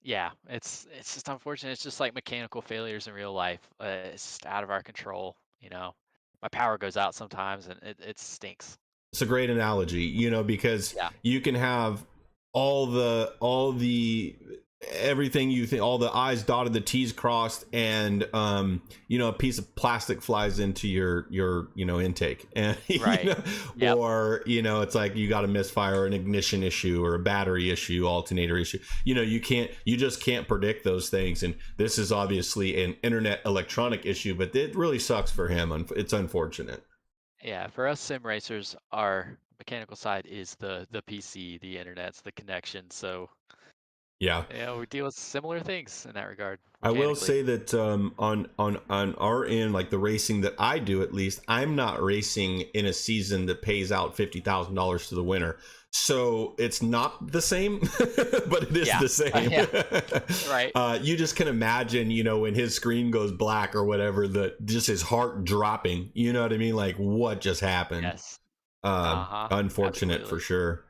Yeah, it's just unfortunate. It's just like mechanical failures in real life. It's just out of our control. My power goes out sometimes, and it stinks. It's a great analogy, because you can have all the everything you think, all the I's dotted, the T's crossed, and you know, a piece of plastic flies into your you know, intake, and Right. you know, Yep. or you know, it's like you got a misfire, an ignition issue, or a battery issue, alternator issue. You know, you just can't predict those things, and this is obviously an internet electronic issue, but it really sucks for him. It's unfortunate. Yeah, for us sim racers, our mechanical side is the PC, the internet's the connection. So Yeah. yeah, we deal with similar things in that regard. I will Mechanically. say that on our end, like the racing that I do, at least, I'm not racing in a season that pays out $50,000 to the winner. So it's not the same, but it is Yeah. the same. Right. You just can imagine, you know, when his screen goes black or whatever, just his heart dropping. You know what I mean? Like, what just happened? Yes. Unfortunate Absolutely. for sure.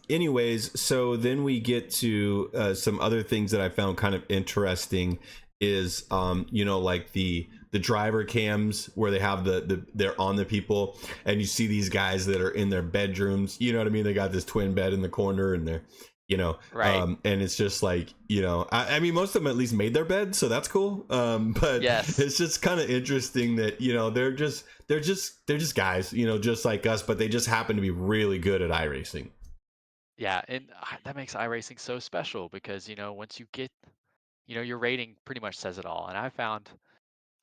Anyways, so then we get to some other things that I found kind of interesting is you know, like the driver cams where they have they're on the people, and you see these guys that are in their bedrooms, you know what I mean? They got this twin bed in the corner, and they're, you know, Right. And it's just like, you know, I mean, most of them at least made their bed, so that's cool. But Yes. it's just kind of interesting that, you know, they're just guys, you know, just like us, but they just happen to be really good at iRacing. Yeah, and that makes iRacing so special because, you know, once you get, you know, your rating pretty much says it all. And I found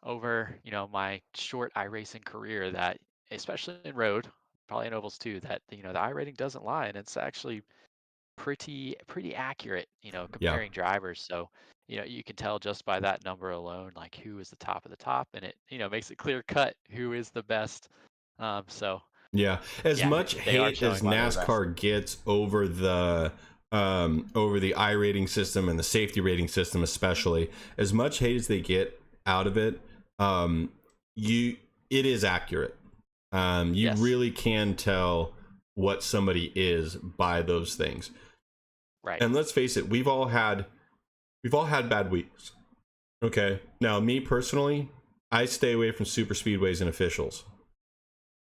over, you know, my short iRacing career that, especially in road, probably in ovals too, that, you know, the iRating doesn't lie, and it's actually pretty accurate, you know, Yeah. comparing drivers. So, you know, you can tell just by that number alone, like who is the top of the top, and it, you know, makes it clear cut who is the best. So Yeah, as yeah, much they are hate as showing why they're the best. NASCAR gets over the iRating system and the safety rating system, especially, as much hate as they get out of it, it is accurate. You Yes. really can tell what somebody is by those things. Right. And let's face it, we've all had bad weeks. Okay. Now, me personally, I stay away from super speedways and officials.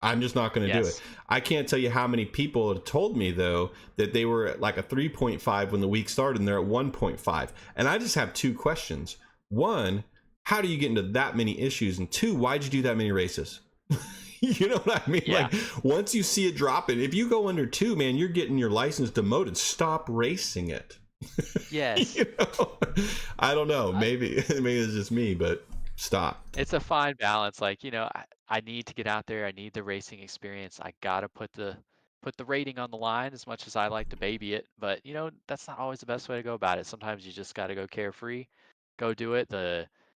I'm just not going to do Yes. it. I can't tell you how many people have told me, though, that they were at like a 3.5 when the week started, and they're at 1.5. And I just have two questions. One, how do you get into that many issues? And two, why'd you do that many races? You know what I mean? Yeah. Like, once you see it dropping, if you go under 2, man, you're getting your license demoted. Stop racing it. Yes. You know? I don't know. Maybe it's just me, but stop. It's a fine balance. Like, you know, I need to get out there. I need the racing experience. I gotta put the rating on the line as much as I like to baby it. But, you know, that's not always the best way to go about it. Sometimes you just gotta go carefree, go do it.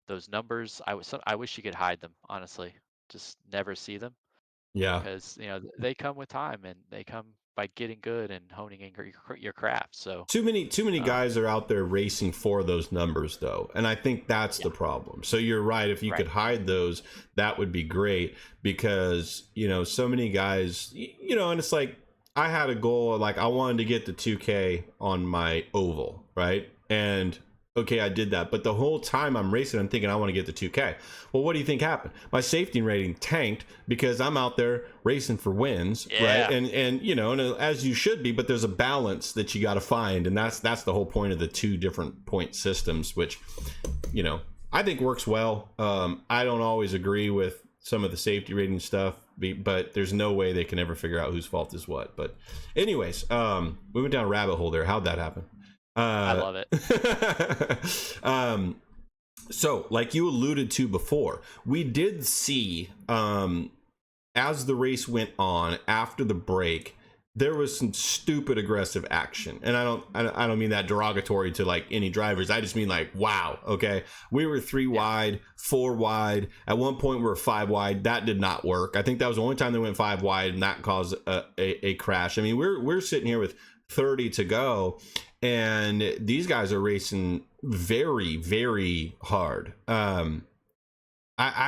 Those numbers, I wish you could hide them, honestly. Just never see them Yeah. because, you know, they come with time, and they come by getting good and honing in your craft. So Too many guys are out there racing for those numbers, though, and I think that's the Yeah. problem. So you're right. If you could hide those, that would be great, because, you know, so many guys, you know, and it's like, I had a goal, like I wanted to get the 2K on my oval, right? And okay, I did that, but the whole time I'm racing, I'm thinking I want to get the 2K. Well, what do you think happened? My safety rating tanked because I'm out there racing for wins, Yeah. right? And you know, and as you should be, but there's a balance that you got to find, and that's the whole point of the two different point systems, which, you know, I think works well. I don't always agree with some of the safety rating stuff, but there's no way they can ever figure out whose fault is what. But anyways, we went down a rabbit hole there. How'd that happen? I love it. So, like you alluded to before, we did see, as the race went on after the break, there was some stupid aggressive action, and I don't mean that derogatory to like any drivers. I just mean like, wow, okay, we were 3 wide, 4 wide. At one point, we were 5 wide. That did not work. I think that was the only time they went 5 wide, and that caused a crash. I mean, we're sitting here with 30 to go, and these guys are racing very, very hard. I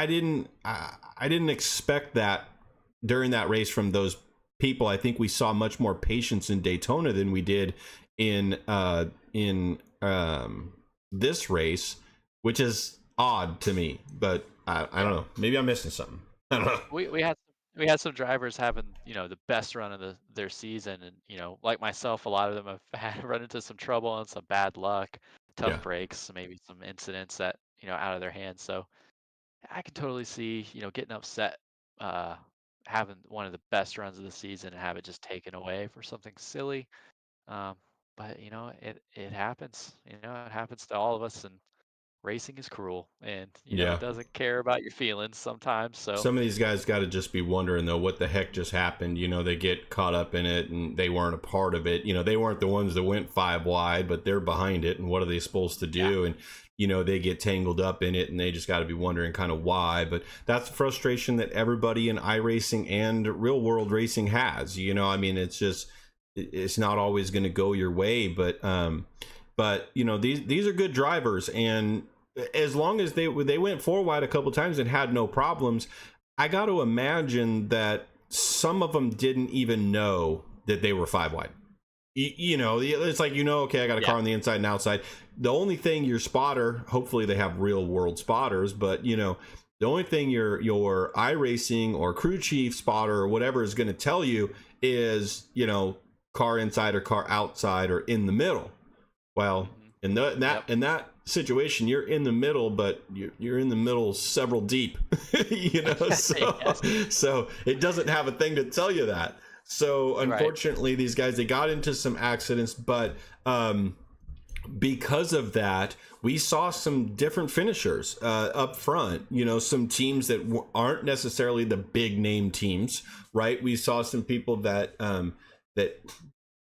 didn't expect that during that race from those people. I think we saw much more patience in Daytona than we did in this race, which is odd to me. But I don't know. Maybe I'm missing something. I don't know. We had we had some drivers having, the best run of their season, and like myself, a lot of them have had run into some trouble and some bad luck, tough Yeah. breaks, maybe some incidents that out of their hands. So I can totally see getting upset, uh, having one of the best runs of the season and have it just taken away for something silly. Um, but it happens. It happens to all of us, and racing is cruel, and Yeah. it doesn't care about your feelings sometimes. So Some of these guys got to just be wondering, though, what the heck just happened. They get caught up in it and they weren't a part of it. They weren't the ones that went 5 wide, but they're behind it. And what are they supposed to do? And, they get tangled up in it, and they just got to be wondering kind of why. But that's the frustration that everybody in iRacing and real world racing has. It's just, it's not always going to go your way. But these are good drivers, and as long as they went 4 wide a couple times and had no problems, I got to imagine that some of them didn't even know that they were 5 wide. It's like, okay, I got a car on the inside and outside. The only thing your spotter, hopefully they have real world spotters, but the only thing your iRacing or crew chief spotter or whatever is going to tell you is, car inside or car outside or in the middle. Well, in that situation, you're in the middle, but you're in the middle several deep, so it doesn't have a thing to tell you that. So unfortunately, these guys, they got into some accidents, but because of that, we saw some different finishers up front. Some teams that aren't necessarily the big name teams, right? We saw some people that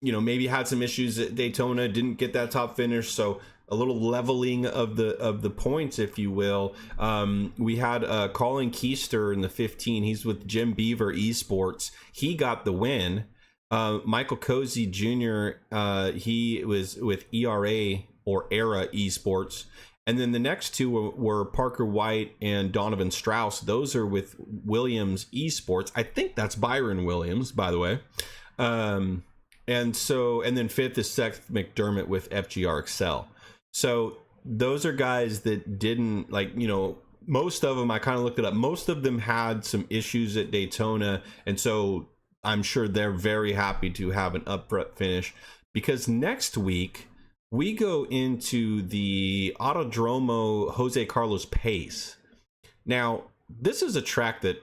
maybe had some issues at Daytona, didn't get that top finish, so a little leveling of the points, if you will. We had Colin Keister in the 15. He's with Jim Beaver Esports. He got the win. Michael Cozy Jr., he was with ERA or Era Esports. And then the next two were Parker White and Donovan Strauss. Those are with Williams Esports. I think that's Byron Williams, by the way. And then 5th is Seth McDermott with FGR Excel. So those are guys that didn't, most of them, I kind of looked it up. Most of them had some issues at Daytona. And so I'm sure they're very happy to have an upfront finish, because next week we go into the Autodromo Jose Carlos Pace. Now, this is a track that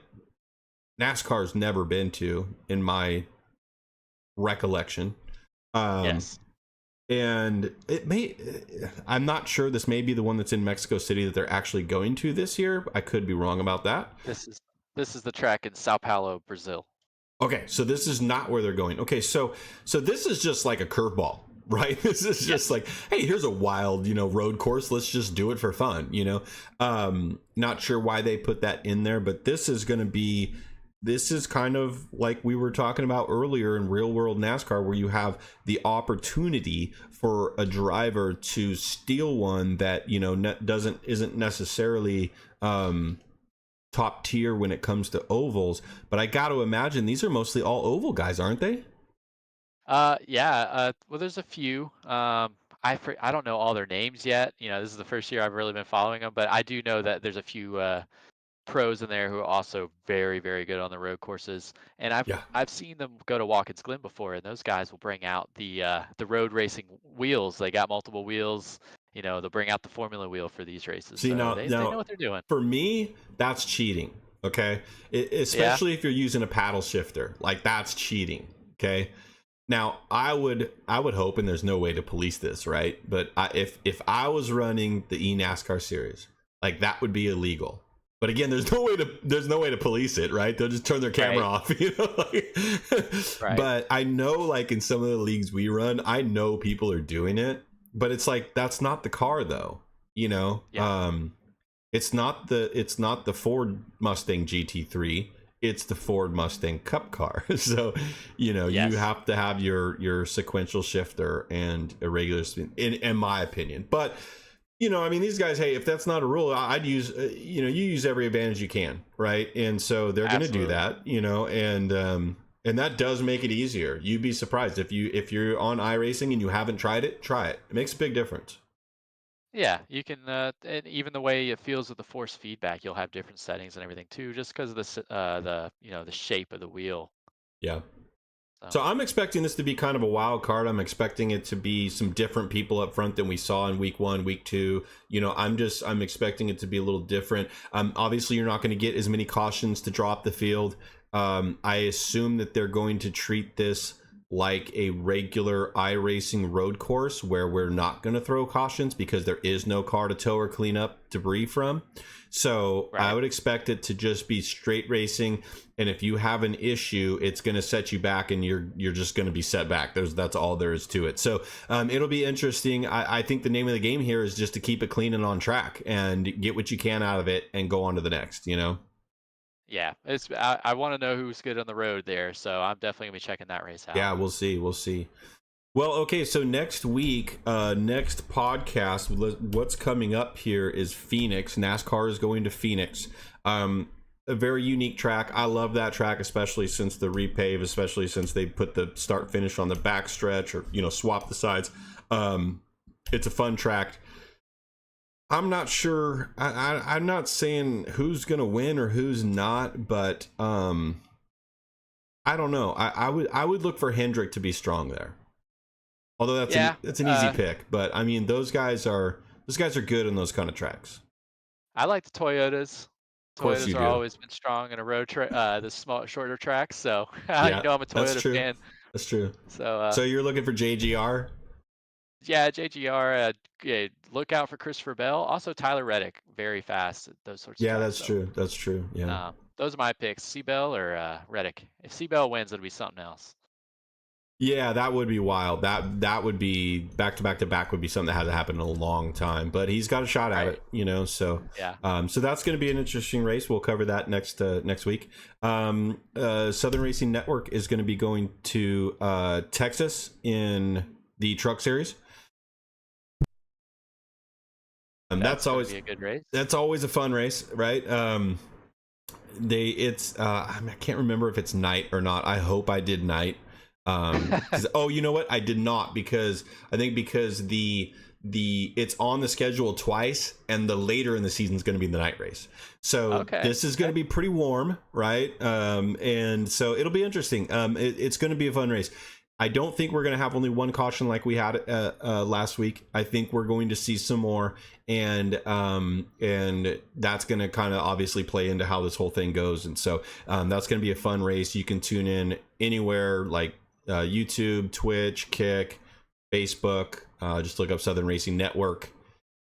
NASCAR's never been to, in my recollection. Yes. And I'm not sure, this may be the one that's in Mexico City that they're actually going to this year. I could be wrong about that. This is the track in Sao Paulo, Brazil. Okay, so this is not where they're going. Okay, so this is just like a curveball, right? This is just like, hey, here's a wild, road course. Let's just do it for fun, Not sure why they put that in there, but this is kind of like we were talking about earlier in real world NASCAR, where you have the opportunity for a driver to steal one that, isn't necessarily top tier when it comes to ovals. But I got to imagine these are mostly all oval guys, aren't they? Well, there's a few. I don't know all their names yet. This is the first year I've really been following them, but I do know that there's a few pros in there who are also very, very good on the road courses. And I've seen them go to Watkins Glen before, and those guys will bring out the road racing wheels. They got multiple wheels. They'll bring out the Formula wheel for these races. See, so they know what they're doing. For me, that's cheating. Okay, especially if you're using a paddle shifter, like that's cheating. Okay. Now, I would hope, and there's no way to police this, right? But if I was running the eNASCAR series, like that would be illegal. But again, there's no way to police it, right? They'll just turn their camera off, Right. But I know, in some of the leagues we run, I know people are doing it. But it's like, that's not the car, though. Yeah. It's not the Ford Mustang GT3. It's the Ford Mustang Cup car. So, you have to have your sequential shifter and a regular spin, in my opinion. But, these guys, hey, if that's not a rule, I'd use, you use every advantage you can, right? And so they're going to do that, and that does make it easier. You'd be surprised if you're on iRacing and you haven't tried it, try it. It makes a big difference. Yeah, you can, and even the way it feels with the force feedback, you'll have different settings and everything too, just because of the the shape of the wheel. Yeah. So So I'm expecting this to be kind of a wild card. I'm expecting it to be some different people up front than we saw in week 1, week 2. I'm expecting it to be a little different. Obviously you're not going to get as many cautions to drop the field. I assume that they're going to treat this like a regular iRacing road course where we're not going to throw cautions because there is no car to tow or clean up debris from. So Right. I would expect it to just be straight racing, and if you have an issue, it's going to set you back, and you're just going to be set back. That's all there is to it. So it'll be interesting. I think the name of the game here is just to keep it clean and on track, and get what you can out of it, and go on to the next. yeah, I want to know who's good on the road there, so I'm definitely gonna be checking that race out. Yeah, we'll see. Well, okay, so next week, next podcast, what's coming up here is Phoenix. NASCAR is going to Phoenix. A very unique track. I love that track, especially since the repave, especially since they put the start finish on the back stretch, or swap the sides. It's a fun track. I'm not sure. I'm not saying who's gonna win or who's not, but I don't know. I would look for Hendrick to be strong there. Although that's an easy pick, but I mean those guys are good in those kind of tracks. I like the Toyotas. Of course you Toyotas do. are always been strong in a road the small shorter tracks, so Yeah, I'm a that's Toyota true. fan. That's true. So So you're looking for JGR? yeah, JGR. Yeah, look out for Christopher Bell. Also Tyler Reddick, very fast at those sorts of Yeah, tracks. that's true. That's true. Yeah. Those are my picks: Seabell or Reddick. If Seabell wins, it'll be something else. Yeah, that would be wild. That would be back to back would be something that hasn't happened in a long time. But he's got a shot at it, So yeah. So that's going to be an interesting race. We'll cover that next week. Southern Racing Network is going to be going to Texas in the Truck Series. That's always be a good race. That's always a fun race, right? I can't remember if it's night or not. I hope I did night. You know what? I did not, because the it's on the schedule twice, and the later in the season is going to be the night race. So this is going to be pretty warm, right? And so it'll be interesting. It's going to be a fun race. I don't think we're going to have only one caution like we had last week. I think we're going to see some more, and that's going to kind of obviously play into how this whole thing goes. And so that's going to be a fun race. You can tune in anywhere, like YouTube, Twitch, Kick, Facebook. Just look up Southern Racing Network,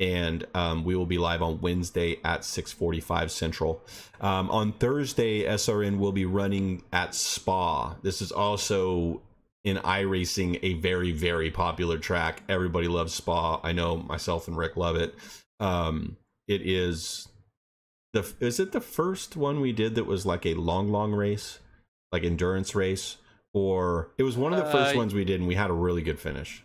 and we will be live on Wednesday at 6:45 Central. On Thursday, SRN will be running at Spa. This is also in iRacing a very, very popular track. Everybody loves Spa. I know myself and Rick love it. It is it the first one we did that was like a long race, like endurance race? Or it was one of the first ones we did, and we had a really good finish.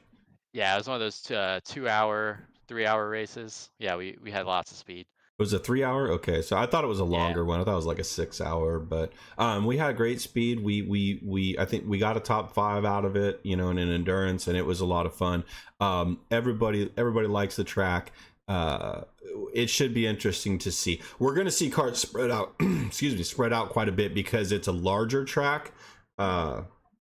Yeah, it was one of those 2-hour, 3-hour races. Yeah, we had lots of speed. It was a 3-hour? Okay, so I thought it was a longer one. I thought it was like a 6-hour, but we had great speed. I think we got a top 5 out of it, in an endurance, and it was a lot of fun. Everybody likes the track. It should be interesting to see. We're going to see carts spread out, spread out quite a bit, because it's a larger track.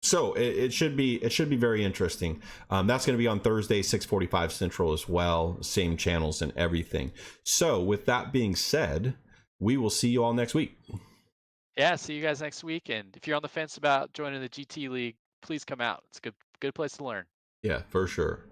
So it should be very interesting. That's going to be on Thursday, 6:45 Central as well. Same channels and everything. So with that being said, we will see you all next week. Yeah, see you guys next week. And if you're on the fence about joining the GT League, please come out. It's a good place to learn. Yeah, for sure.